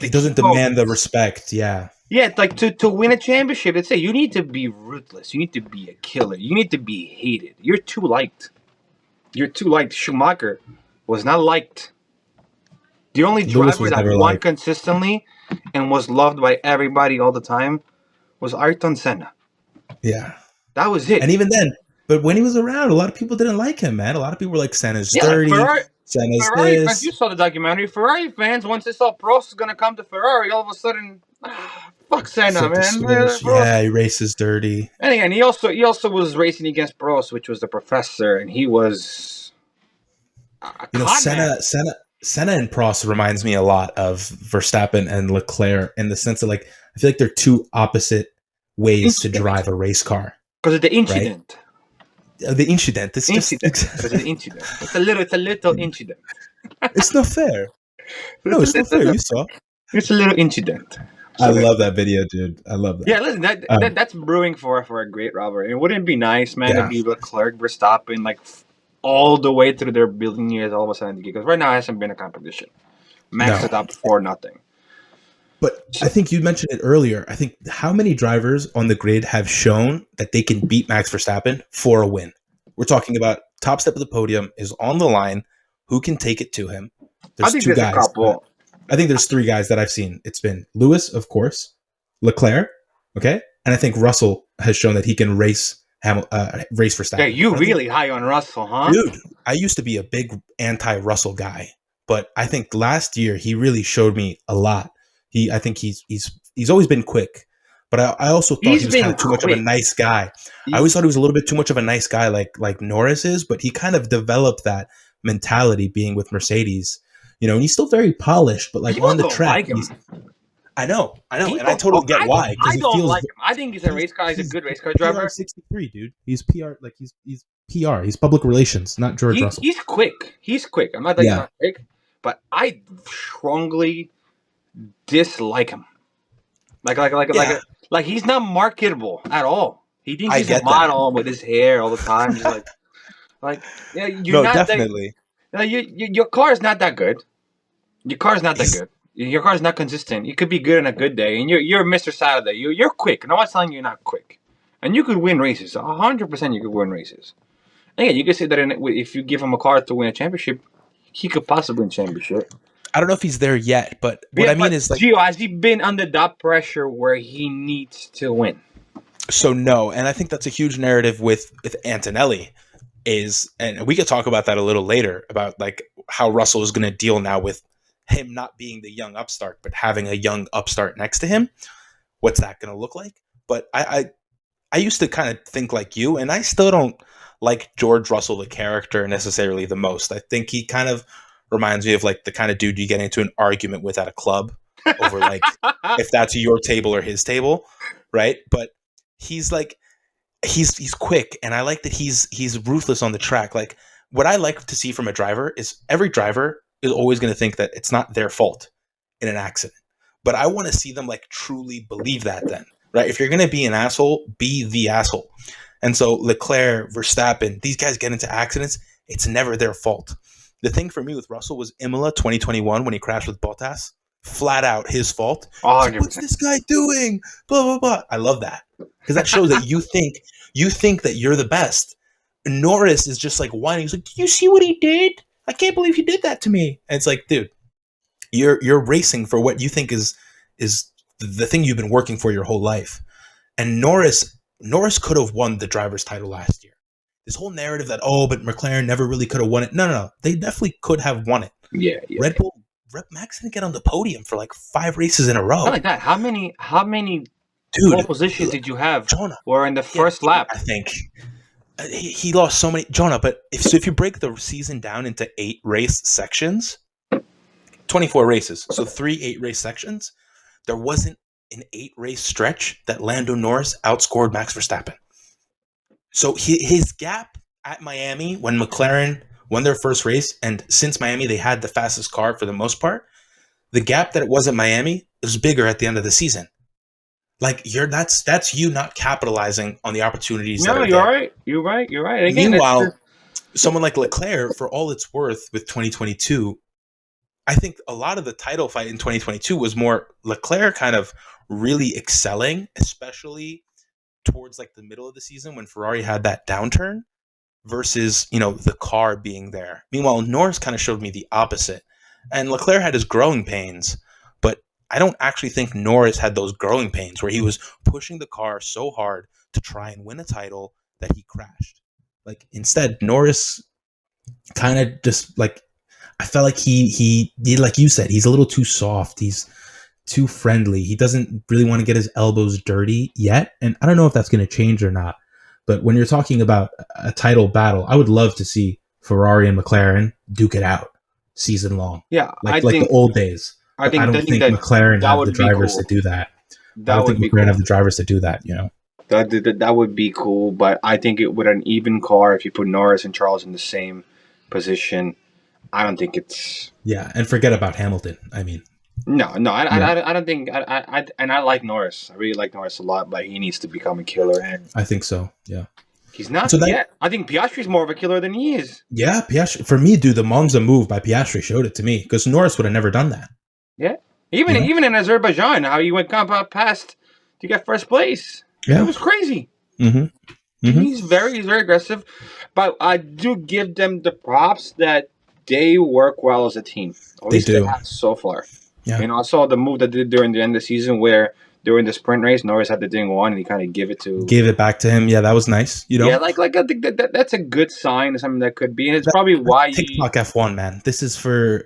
He doesn't demand the respect, yeah. Yeah, like to win a championship, let's say you need to be ruthless. You need to be a killer. You need to be hated. You're too liked. Schumacher was not liked. The only driver that won consistently and was loved by everybody all the time was Ayrton Senna. Yeah. That was it. And even then, but when he was around, a lot of people didn't like him, man. A lot of people were like, Senna's dirty. Senna's Ferrari this. fans, you saw the documentary. Ferrari fans, once they saw Prost was going to come to Ferrari, all of a sudden, fuck Senna, man. Yeah, he races dirty. And again, he also was racing against Prost, which was the professor, and he was Senna and Prost reminds me a lot of Verstappen and Leclerc in the sense that, like, I feel like they're two opposite ways to drive a race car. Because of the incident. Right? The incident. It's just because of the incident. It's a little incident. It's not fair. No, it's not fair. You saw. It's a little incident. I love that video, dude. I love that. Yeah, listen, that's brewing for a great rivalry. And wouldn't it be nice, man, to be Leclerc, Verstappen, like all the way through their building years, all of a sudden, because right now it hasn't been a competition. Max is up 4-0. But I think you mentioned it earlier. I think how many drivers on the grid have shown that they can beat Max Verstappen for a win? We're talking about top step of the podium is on the line. Who can take it to him? There's two guys. A couple. I think there's 3 guys that I've seen. It's been Lewis, of course, Leclerc, okay, and I think Russell has shown that he can race Verstappen. Yeah, you really high on Russell, huh? Dude, I used to be a big anti-Russell guy, but I think last year he really showed me a lot. I think he's always been quick, but I also thought he was kind of too much of a nice guy. I always thought he was a little bit too much of a nice guy, like Norris is, but he kind of developed that mentality being with Mercedes, and he's still very polished, but like on the track, I know, and I totally get why. I don't like him. I think he's a race car. He's a good race car driver. PR 63, dude. He's PR, like he's PR. He's public relations, not George Russell. He's quick. I'm not like he's not quick, but I strongly dislike him. Like he's not marketable at all. He thinks he's a model with his hair all the time. He's you're not definitely. Your car is not that good. Your car is not that good. Your car is not consistent. You could be good on a good day, and you're Mr. Saturday. You're quick. No one's telling you you're not quick, and you could win races. 100%, you could win races. And again, you could say that if you give him a car to win a championship, he could possibly win a championship. I don't know if he's there yet, but what I mean is, like, Gio, has he been under that pressure where he needs to win? So no, and I think that's a huge narrative with Antonelli. And we could talk about that a little later about like how Russell is going to deal now with him not being the young upstart, but having a young upstart next to him. What's that going to look like? But I used to kind of think like you, and I still don't like George Russell, the character, necessarily the most. I think he kind of reminds me of like the kind of dude you get into an argument with at a club over like if that's your table or his table, right? But he's like he's quick, and I like that he's ruthless on the track. Like what I like to see from a driver is every driver is always going to think that it's not their fault in an accident. But I want to see them like truly believe that then, right? If you're going to be an asshole, be the asshole. And so Leclerc, Verstappen, these guys get into accidents. It's never their fault. The thing for me with Russell was Imola 2021 when he crashed with Bottas. Flat out his fault. Like, what's this guy doing? Blah, blah, blah. I love that. Because that shows that you think that you're the best. Norris is just like whining. He's like, "Do you see what he did? I can't believe he did that to me." And it's like, dude, you're racing for what you think is the thing you've been working for your whole life. And Norris could have won the driver's title last year. this whole narrative that but McLaren never really could have won it. No, they definitely could have won it. Yeah. Red Bull, Max didn't get on the podium for like 5 races in a row. Not like that. How many pole positions did you have? Jonah, or in the first lap? I think he lost so many, Jonah. But if you break the season down into 8 race sections, 24 races, so 3 8-race sections, there wasn't an 8-race stretch that Lando Norris outscored Max Verstappen. So his gap at Miami when McLaren won their first race, and since Miami they had the fastest car for the most part, the gap that it was at Miami was bigger at the end of the season. Like that's you not capitalizing on the opportunities. No, you're right. You're right. Again, meanwhile, someone like Leclerc, for all it's worth, with 2022, I think a lot of the title fight in 2022 was more Leclerc kind of really excelling, especially towards like the middle of the season when Ferrari had that downturn, versus the car being there. Meanwhile, Norris kind of showed me the opposite, and Leclerc had his growing pains, but I don't actually think Norris had those growing pains where he was pushing the car so hard to try and win a title that he crashed. Like instead, Norris kind of just like, I felt like he like you said, he's a little too soft. He's too friendly. He doesn't really want to get his elbows dirty yet. And I don't know if that's going to change or not. But when you're talking about a title battle, I would love to see Ferrari and McLaren duke it out season long. Yeah, like the old days. I don't think McLaren have the drivers to do that. I don't think McLaren have the drivers to do that, That would be cool, but I think with an even car, if you put Norris and Charles in the same position, I don't think it's... Yeah, and forget about Hamilton. I mean... No, I don't think... And I like Norris. I really like Norris a lot, but he needs to become a killer. And I think so, yeah. He's not yet. I think Piastri's more of a killer than he is. Yeah, Piastri. For me, dude, the Monza move by Piastri showed it to me, because Norris would have never done that. Yeah. Even in Azerbaijan, how he went past to get first place. Yeah. It was crazy. Mm-hmm. Mm-hmm. He's very aggressive. But I do give them the props that they work well as a team. At least they have so far. Yeah. I saw the move that they did during the end of the season where during the sprint race, Norris had the thing on and he kind of gave it back to him. Yeah, that was nice. Yeah, like I think that's a good sign of something that could be, and it's probably why TikTok F1, man. This is for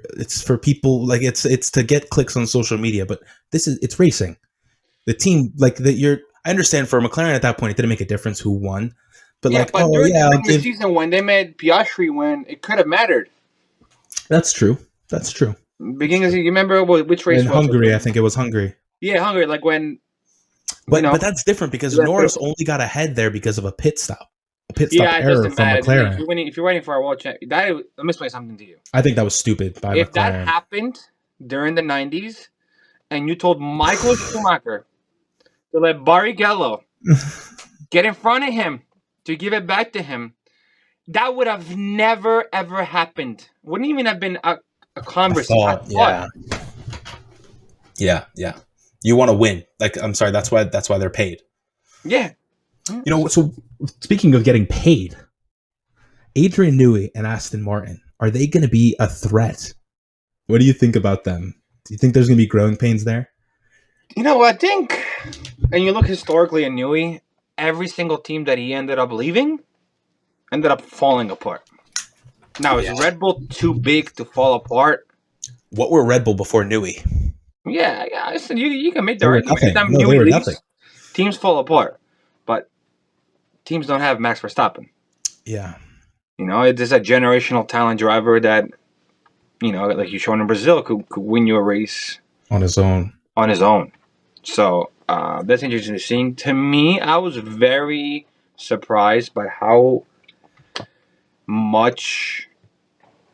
people, like it's to get clicks on social media, but it's racing. The team, like I understand for McLaren at that point, it didn't make a difference who won, but during the season when they made Piastri win, it could have mattered. That's true. Beginning of, you remember which race? In Hungary, I think it was Hungary. Yeah, Hungary, like when... But that's different because Norris only got ahead there because of a pit stop. A pit stop error from McLaren. If you're waiting for a world champ, let me explain something to you. I think that was stupid by McLaren. If that happened during the 90s and you told Michael Schumacher to let Barrichello get in front of him to give it back to him, that would have never, ever happened. Wouldn't even have been a conversation. Yeah. You want to win. Like, I'm sorry, that's why they're paid. Yeah. So speaking of getting paid, Adrian Newey and Aston Martin, are they going to be a threat? What do you think about them? Do you think there's going to be growing pains there? I think, and you look historically at Newey, every single team that he ended up leaving ended up falling apart. Now, is Red Bull too big to fall apart? What were Red Bull before Newey? Yeah. Listen, you can make the argument. Every time Newey leaves, teams fall apart. But teams don't have Max Verstappen. Yeah. It is a generational talent driver that, like you showed in Brazil, could win you a race on his own. So that's interesting to see. To me, I was very surprised by how much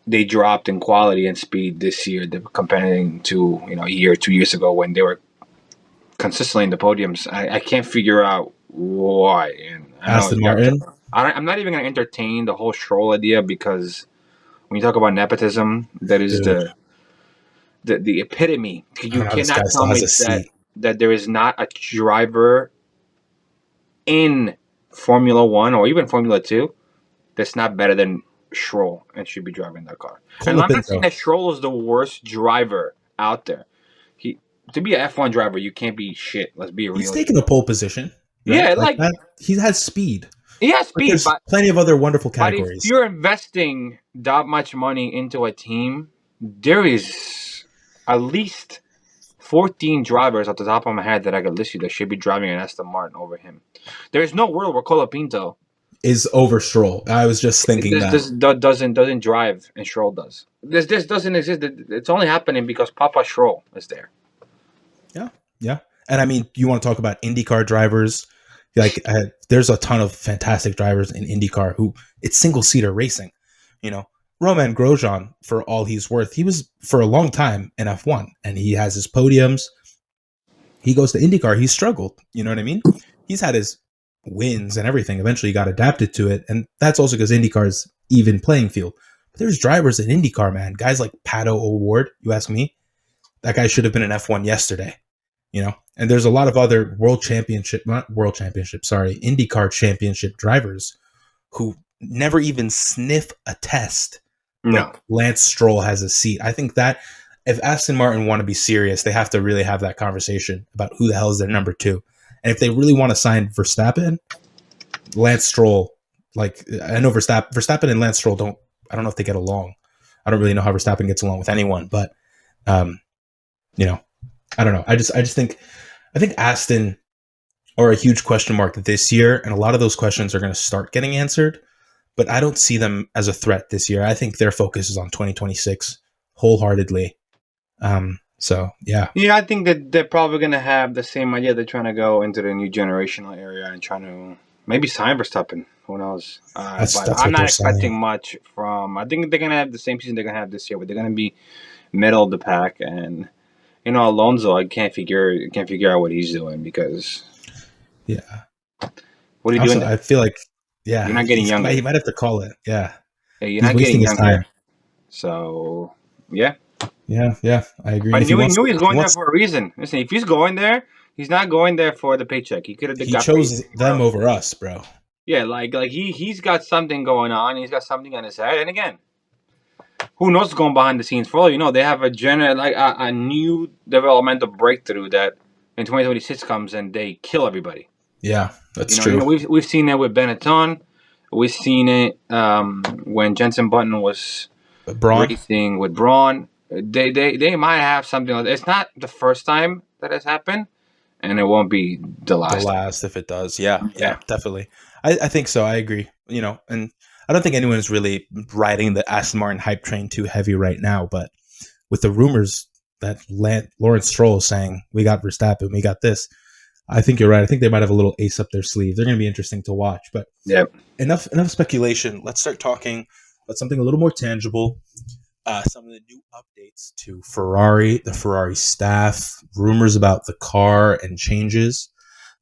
they dropped in quality and speed this year comparing to a year or 2 years ago when they were consistently in the podiums. I can't figure out why. And Aston Martin? I'm not even going to entertain the whole Stroll idea because when you talk about nepotism, that is the epitome. You cannot tell me that there is not a driver in Formula 1 or even Formula 2 that's not better than Stroll and should be driving that car. And I'm not saying that Stroll is the worst driver out there. To be an F1 driver, you can't be shit. Let's be real. He's taking a pole position. Right? Yeah, like that, he has speed. Yeah, But speed, there's plenty of other wonderful but if categories. you're investing that much money into a team, there is at least 14 drivers off the top of my head that I could list you that should be driving an Aston Martin over him. There is no world where Colapinto Is over Stroll. I was just thinking that. doesn't drive and Stroll does. This doesn't exist. It's only happening because Papa Stroll is there. Yeah, yeah. And I mean, you want to talk about IndyCar drivers? Like, there's a ton of fantastic drivers in IndyCar who it's single seater racing. You know, Roman Grosjean, for all he's worth, he was for a long time in F1, and he has his podiums. He goes to IndyCar, he's struggled. You know what I mean? He's had his wins and everything. Eventually, he got adapted to it, and that's also because IndyCar's even playing field. But there's drivers in IndyCar, man. Guys like Pato O'Ward. You ask me, that guy should have been in F1 yesterday. You know, and there's a lot of other IndyCar championship drivers who never even sniff a test. No. But Lance Stroll has a seat. I think that if Aston Martin want to be serious, they have to really have that conversation about who the hell is their number two. And if they really want to sign Verstappen, Lance Stroll, like, I know Verstappen and Lance Stroll I don't know if they get along. I don't really know how Verstappen gets along with anyone, but, you know, I don't know. I think Aston are a huge question mark this year, and a lot of those questions are going to start getting answered, but I don't see them as a threat this year. I think their focus is on 2026 wholeheartedly. So yeah. Yeah, I think that they're probably going to have the same idea. They're trying to go into the new generational area and trying to maybe sign Verstappen. Who knows? But I'm not expecting much from. I think they're going to have the same season they're going to have this year, but they're going to be middle of the pack. And you know, Alonso, I can't figure out what he's doing because. Yeah. What are you doing? I feel like, yeah, you're not getting younger. He might have to call it. Yeah. You're not getting younger. So yeah. Yeah, I agree. I knew he was going there for a reason. Listen, if he's going there, he's not going there for the paycheck. He could have. He chose them over us, bro. Yeah, like he's got something going on. He's got something on his head. And again, who knows what's going behind the scenes? For all you know, they have a new developmental breakthrough that in 2026 comes and they kill everybody. Yeah, that's true. You know, we've seen that with Benetton. We've seen it when Jenson Button was racing with Braun. They might have something like that. It's not the first time that has happened, and it won't be the last. The last, if it does. Yeah, definitely. I think so. I agree. You know, and I don't think anyone is really riding the Aston Martin hype train too heavy right now, but with the rumors that Lawrence Stroll is saying, we got Verstappen, we got this, I think you're right. I think they might have a little ace up their sleeve. They're going to be interesting to watch. But enough speculation. Let's start talking about something a little more tangible. Some of the new updates to Ferrari, the Ferrari staff, rumors about the car and changes.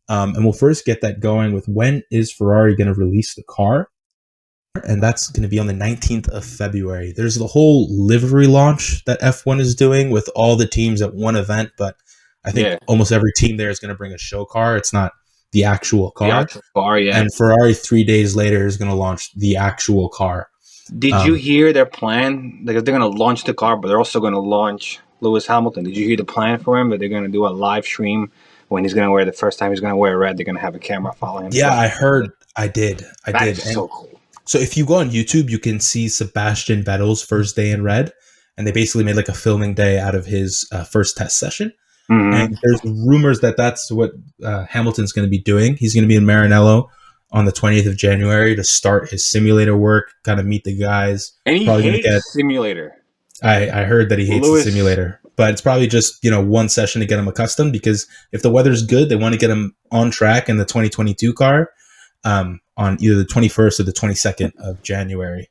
And we'll first get that going with when is Ferrari going to release the car? And that's going to be on the 19th of February. There's the whole livery launch that F1 is doing with all the teams at one event, but I think almost every team there is going to bring a show car. It's not the actual car. The actual car, yeah. And Ferrari 3 days later is going to launch the actual car. Did you hear their plan? Like, they're going to launch the car, but they're also going to launch Lewis Hamilton. Did you hear the plan for him? That they're going to do a live stream when he's going to wear the first time he's going to wear red. They're going to have a camera following him. Yeah, I heard. I did. That is so cool. So if you go on YouTube, you can see Sebastian Vettel's first day in red, and they basically made like a filming day out of his first test session. Mm-hmm. And there's rumors that that's what Hamilton's going to be doing. He's going to be in Maranello on the 20th of January to start his simulator work, kind of meet the guys. And he hates simulator. I heard that he hates the simulator, but it's probably just, one session to get him accustomed, because if the weather's good, they want to get him on track in the 2022 car on either the 21st or the 22nd of January,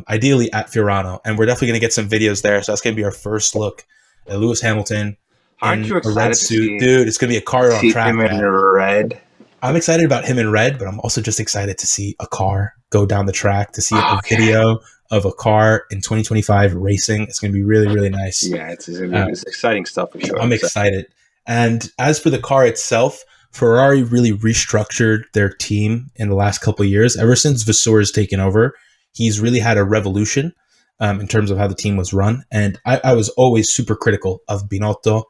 ideally at Fiorano. And we're definitely going to get some videos there. So that's going to be our first look at Lewis Hamilton. Aren't you excited a red suit? Dude, it's going to be a car on track. Him in red. I'm excited about him in red, but I'm also just excited to see a car go down the track, to see a video of a car in 2025 racing. It's going to be really, really nice. Yeah, it's exciting stuff for sure. I'm excited. And as for the car itself, Ferrari really restructured their team in the last couple of years. Ever since Vasseur has taken over, he's really had a revolution in terms of how the team was run. And I was always super critical of Binotto.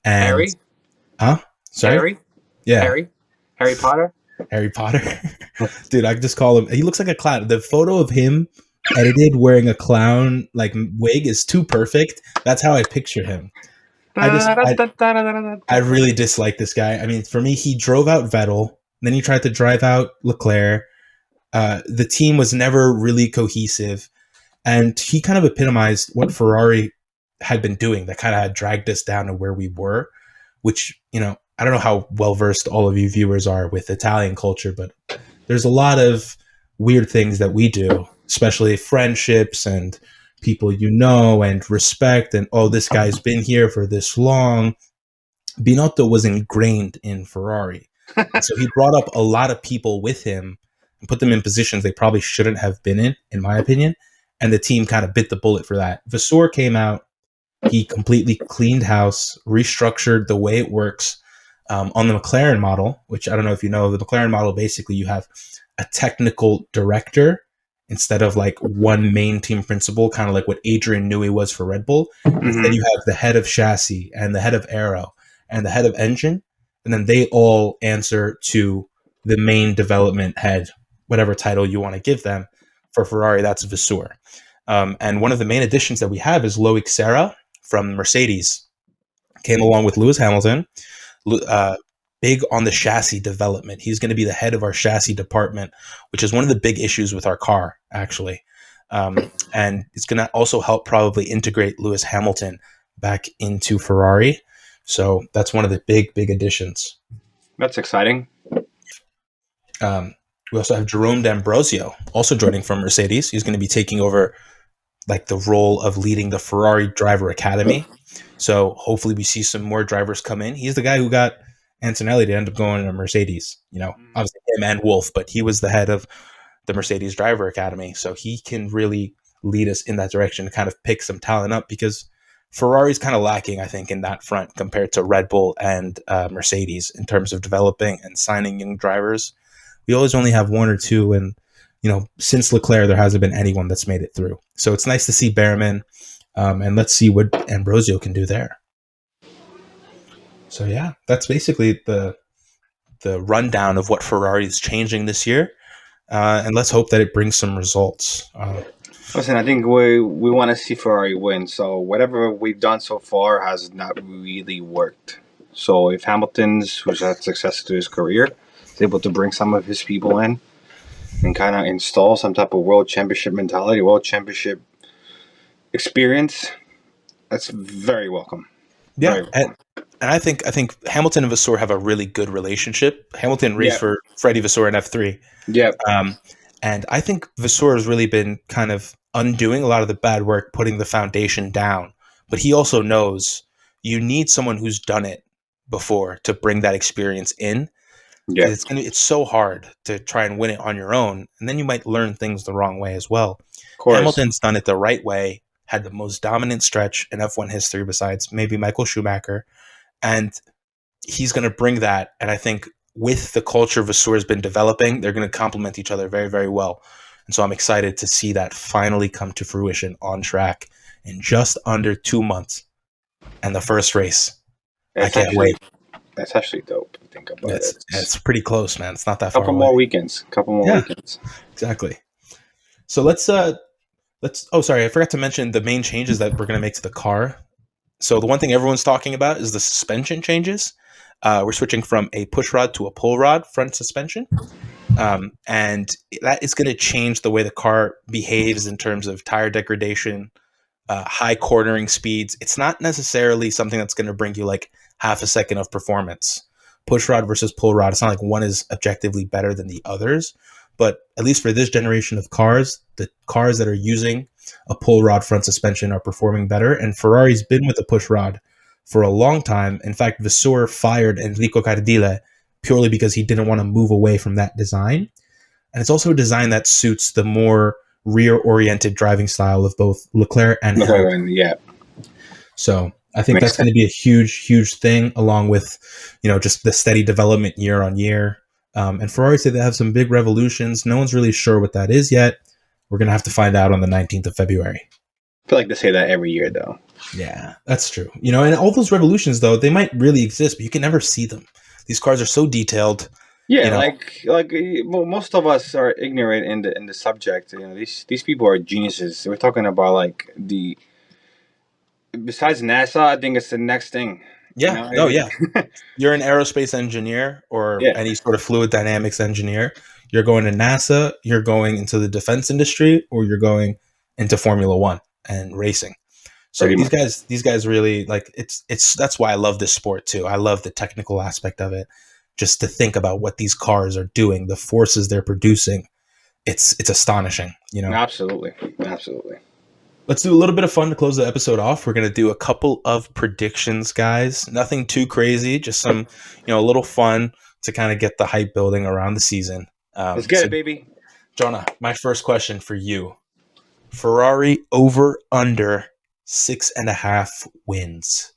And Harry? Huh? Sorry? Harry? Yeah. Harry Potter? Harry Potter. Dude, I just call him. He looks like a clown. The photo of him edited wearing a clown like wig is too perfect. That's how I picture him. I really dislike this guy. I mean, for me, he drove out Vettel, then he tried to drive out Leclerc. The team was never really cohesive, and he kind of epitomized what Ferrari had been doing that kind of had dragged us down to where we were, which, you know, I don't know how well versed all of you viewers are with Italian culture, but there's a lot of weird things that we do, especially friendships and people you know and respect. And, oh, this guy's been here for this long. Binotto was ingrained in Ferrari. So he brought up a lot of people with him and put them in positions they probably shouldn't have been in my opinion. And the team kind of bit the bullet for that. Vasseur came out. He completely cleaned house, restructured the way it works on the McLaren model, which I don't know if you know. The McLaren model, basically, you have a technical director instead of like one main team principal, kind of like what Adrian Newey was for Red Bull. Mm-hmm. Instead, you have the head of chassis and the head of aero and the head of engine, and then they all answer to the main development head, whatever title you want to give them. For Ferrari, that's Vasseur. And one of the main additions that we have is Loic Serra from Mercedes. Came along with Lewis Hamilton, big on the chassis development. He's going to be the head of our chassis department, which is one of the big issues with our car, actually. And it's going to also help probably integrate Lewis Hamilton back into Ferrari. So that's one of the big additions. That's exciting. We also have Jerome D'Ambrosio also joining from Mercedes. He's going to be taking over like the role of leading the Ferrari Driver Academy. So hopefully we see some more drivers come in. He's the guy who got Antonelli to end up going to Mercedes. You know, obviously him and Wolf, but he was the head of the Mercedes Driver Academy. So he can really lead us in that direction to kind of pick some talent up, because Ferrari's kind of lacking, I think, in that front compared to Red Bull and Mercedes in terms of developing and signing young drivers. We always only have one or two, and you know, since Leclerc, there hasn't been anyone that's made it through. So it's nice to see Behrman, and let's see what Ambrosio can do there. So yeah, that's basically the rundown of what Ferrari is changing this year, and let's hope that it brings some results. Listen, I think we want to see Ferrari win. So whatever we've done so far has not really worked. So if Hamilton's, who's had success through his career, is able to bring some of his people in and kind of install some type of world championship mentality, world championship experience, that's very welcome. Yeah, very welcome. And I think Hamilton and Vasseur have a really good relationship. Hamilton raced for Freddie Vasseur in F3. Yeah. And I think Vasseur has really been kind of undoing a lot of the bad work, putting the foundation down. But he also knows you need someone who's done it before to bring that experience in. Yeah. It's so hard to try and win it on your own, and then you might learn things the wrong way as well. Hamilton's done it the right way, had the most dominant stretch in F1 history besides maybe Michael Schumacher, and he's going to bring that. And I think with the culture Vasseur has been developing, they're going to complement each other very, very well. And so I'm excited to see that finally come to fruition on track in just under 2 months and the first race. I can't wait. That's actually dope to think about. It's pretty close, man. It's not that far away. Couple more weekends. Exactly. So let's oh, sorry, I forgot to mention the main changes that we're going to make to the car. So the one thing everyone's talking about is the suspension changes. We're switching from a push rod to a pull rod front suspension. And that is going to change the way the car behaves in terms of tire degradation, high cornering speeds. It's not necessarily something that's going to bring you like half a second of performance. Push rod versus pull rod, it's not like one is objectively better than the others, but at least for this generation of cars, the cars that are using a pull rod front suspension are performing better, and Ferrari's been with a push rod for a long time. In fact, Vasseur fired Enrico Cardile purely because he didn't want to move away from that design. And it's also a design that suits the more rear-oriented driving style of both Leclerc and Hamilton. Yeah. So I think that's going to be a huge thing, along with, you know, just the steady development year on year. And Ferrari say they have some big revolutions. No one's really sure what that is yet. We're going to have to find out on the 19th of February. I feel like they say that every year, though. Yeah, that's true. And all those revolutions, though, they might really exist, but you can never see them. These cars are so detailed. Yeah, You know, most of us are ignorant in the subject. These people are geniuses. We're talking about like the besides NASA. I think it's the next thing. You yeah, know, no, yeah. You're an aerospace engineer or yeah, any sort of fluid dynamics engineer. You're going to NASA. You're going into the defense industry, or you're going into Formula One and racing. So pretty much. these guys really like it's that's why I love this sport too. I love the technical aspect of it. Just to think about what these cars are doing, the forces they're producing, it's astonishing, you know. Absolutely, absolutely. Let's do a little bit of fun to close the episode off. We're going to do a couple of predictions, guys. Nothing too crazy, just some, a little fun to kind of get the hype building around the season. Let's get So, it, baby. Jonah, my first question for you: Ferrari over under 6.5 wins.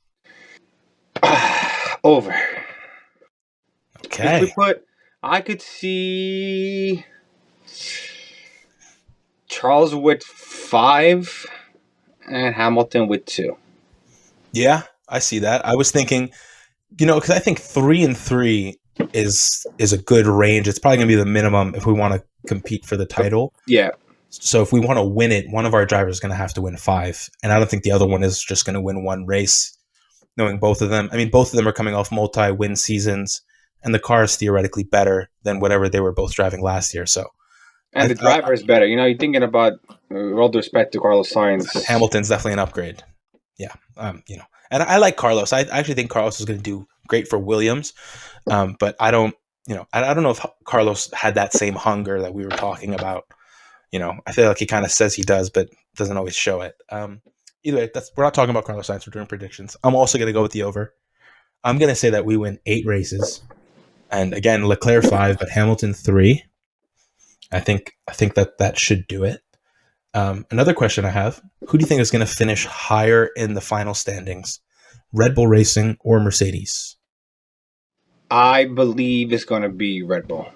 Over. If we Okay. put, I could see Charles with 5 and Hamilton with 2. Yeah, I see that. I was thinking, because I think 3-3 is a good range. It's probably going to be the minimum if we want to compete for the title. Yeah. So if we want to win it, one of our drivers is going to have to win 5. And I don't think the other one is just going to win one race, knowing both of them. I mean, both of them are coming off multi-win seasons, and the car is theoretically better than whatever they were both driving last year. So, And the driver is better. You're thinking about, with all due respect to Carlos Sainz. Hamilton's definitely an upgrade. Yeah. And I like Carlos. I actually think Carlos is going to do great for Williams. But I don't know if Carlos had that same hunger that we were talking about. I feel like he kind of says he does, but doesn't always show it. Either way, we're not talking about Carlos Sainz. We're doing predictions. I'm also going to go with the over. I'm going to say that we win 8 races, and again, Leclerc 5, but Hamilton 3. I think that should do it. Another question I have: who do you think is going to finish higher in the final standings, Red Bull Racing or Mercedes? I believe it's going to be Red Bull.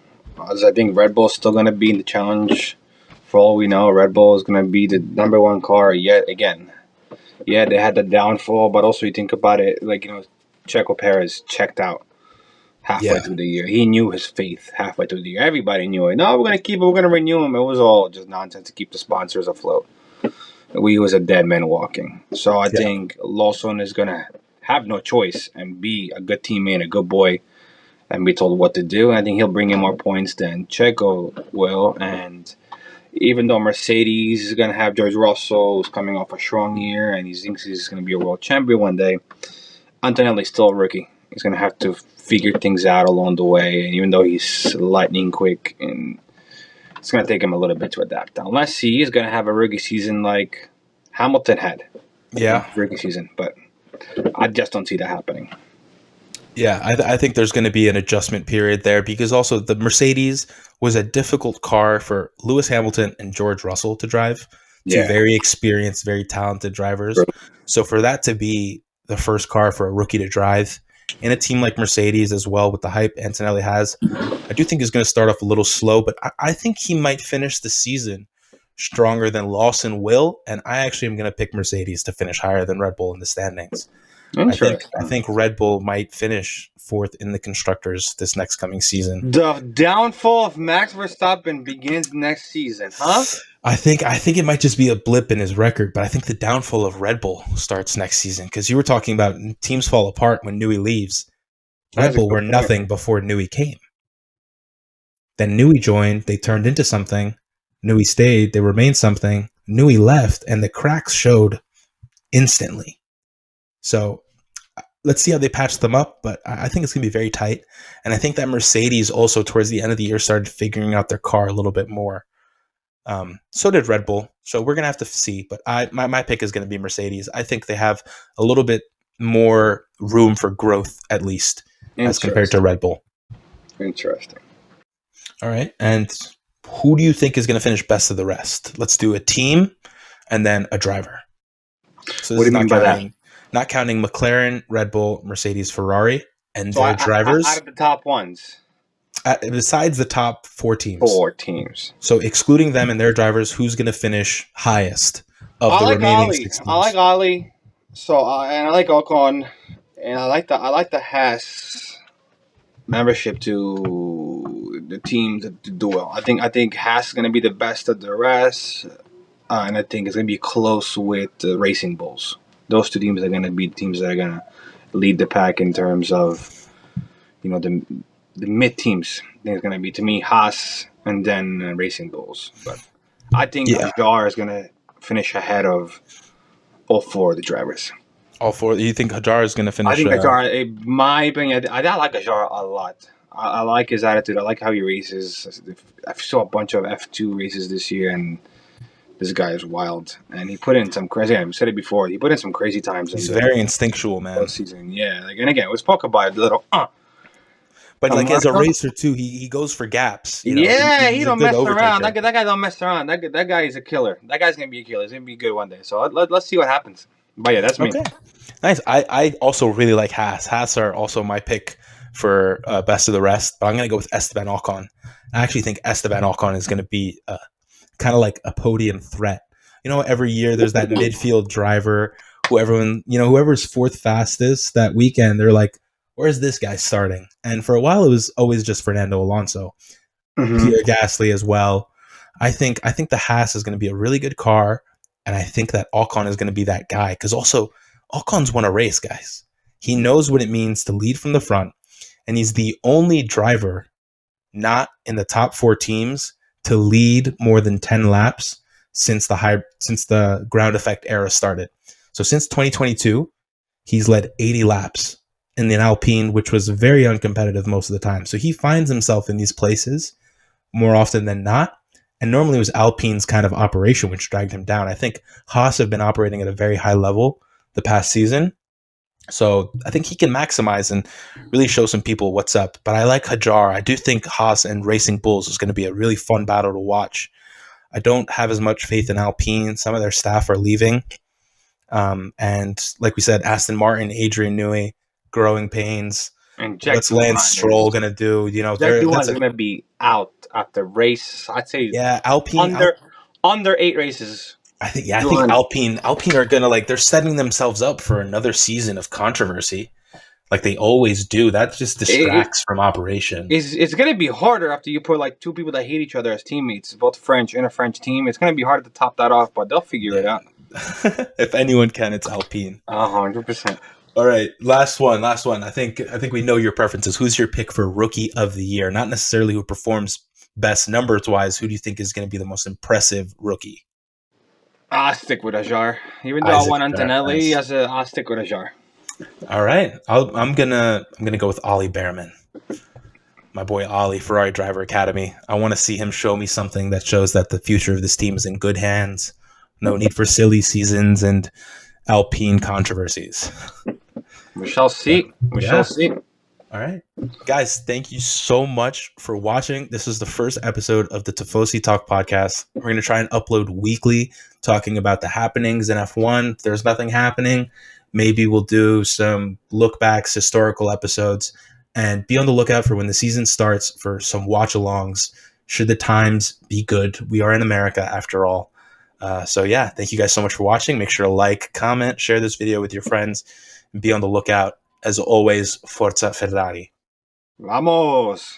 As I think Red Bull's still going to be in the challenge. For all we know, Red Bull is going to be the number one car yet again. Yeah, they had the downfall, but also you think about it, Checo Perez checked out halfway through the year. He knew his faith halfway through the year. Everybody knew it. No, we're going to keep it. We're going to renew him. It was all just nonsense to keep the sponsors afloat. We was a dead man walking. So I think Lawson is going to have no choice and be a good teammate, a good boy, and be told what to do. And I think he'll bring in more points than Checo will. And even though Mercedes is going to have George Russell, who's coming off a strong year, and he thinks he's going to be a world champion one day, Antonelli's still a rookie. He's going to have to figure things out along the way. And even though he's lightning quick, and it's going to take him a little bit to adapt. Unless he is going to have a rookie season like Hamilton had. Yeah. Rookie season. But I just don't see that happening. Yeah, I think there's going to be an adjustment period there because also the Mercedes was a difficult car for Lewis Hamilton and George Russell to drive. Two very experienced, very talented drivers. True. So for that to be the first car for a rookie to drive in a team like Mercedes as well with the hype Antonelli has, I do think is going to start off a little slow, but I think he might finish the season stronger than Lawson will, and I actually am going to pick Mercedes to finish higher than Red Bull in the standings. I think Red Bull might finish 4th in the constructors this next coming season. The downfall of Max Verstappen begins next season, huh? I think it might just be a blip in his record, but I think the downfall of Red Bull starts next season because you were talking about teams fall apart when Newey leaves. Red Bull were nothing before Newey came. Then Newey joined, they turned into something. Newey stayed, they remained something. Newey left, and the cracks showed instantly. So let's see how they patch them up, but I think it's going to be very tight. And I think that Mercedes also towards the end of the year started figuring out their car a little bit more. So did Red Bull. So we're going to have to see, but my pick is going to be Mercedes. I think they have a little bit more room for growth, at least, as compared to Red Bull. Interesting. All right. And who do you think is going to finish best of the rest? Let's do a team and then a driver. So what do you mean by that? Not counting McLaren, Red Bull, Mercedes, Ferrari, and their drivers. Out of the top ones. Besides the top 4 teams. 4 teams. So excluding them and their drivers, who's going to finish highest of the remaining 6 teams? I like Ali. So and I like Ocon, and I like the Haas membership to the team to do well. I think Haas is going to be the best of the rest, and I think it's going to be close with the Racing Bulls. Those two teams are going to be teams that are going to lead the pack in terms of the mid teams. I think it's going to be, to me, Haas and then Racing Bulls. But I think Hajar is going to finish ahead of all four of the drivers. All four? You think Hajar is going to finish? I think Hajar, in my opinion, I like Hajar a lot. I like his attitude. I like how he races. I saw a bunch of F2 races this year, and this guy is wild. And he put in some crazy. I've said it before. He put in some crazy times. He's very instinctual, man. Season, yeah. And again, we spoke about it a little. But as a racer too, he goes for gaps. He don't mess around. That guy don't mess around. That guy is a killer. That guy's gonna be a killer. He's gonna be good one day. So let's see what happens. But yeah, that's me. Okay. Nice. I also really like Haas. Haas are also my pick for best of the rest, but I'm going to go with Esteban Ocon. I actually think Esteban Ocon is going to be kind of like a podium threat. Every year there's that midfield driver who whoever's fourth fastest that weekend, they're like, where's this guy starting? And for a while, it was always just Fernando Alonso, Pierre Gasly as well. I think the Haas is going to be a really good car, and I think that Ocon is going to be that guy because also Ocon's won a race, guys. He knows what it means to lead from the front, and he's the only driver not in the top 4 teams to lead more than 10 laps since the ground effect era started. So since 2022, he's led 80 laps in the Alpine, which was very uncompetitive most of the time. So he finds himself in these places more often than not. And normally it was Alpine's kind of operation which dragged him down. I think Haas have been operating at a very high level the past season. So I think he can maximize and really show some people what's up. But I like Hajar. I do think Haas and Racing Bulls is going to be a really fun battle to watch. I don't have as much faith in Alpine. Some of their staff are leaving. And like we said, Aston Martin, Adrian Newey, growing pains. And what's Lance Stroll going to do? Jack Doohan's going to be out after race. I'd say Alpine under 8 races. I think Alpine are going to they're setting themselves up for another season of controversy. Like they always do. That just distracts from operation. It's going to be harder after you put 2 people that hate each other as teammates, both French and a French team. It's going to be hard to top that off, but they'll figure it out. If anyone can, it's Alpine. 100%. All right, last one. I think we know your preferences. Who's your pick for Rookie of the Year? Not necessarily who performs best numbers wise. Who do you think is going to be the most impressive rookie? I'll stick with Hajar. Even though I want Antonelli, I'll stick with Hajar. All right, I'm gonna go with Ollie Behrman, my boy Ollie, Ferrari Driver Academy. I want to see him show me something that shows that the future of this team is in good hands. No need for silly seasons and Alpine controversies. We shall see. We shall see. All right. Guys, thank you so much for watching. This is the first episode of the Tifosi Talk Podcast. We're going to try and upload weekly, talking about the happenings in F1. If there's nothing happening, maybe we'll do some look backs, historical episodes, and be on the lookout for when the season starts for some watch alongs. Should the times be good? We are in America after all. So yeah, thank you guys so much for watching. Make sure to like, comment, share this video with your friends, and be on the lookout. As always, Forza Ferrari. Vamos!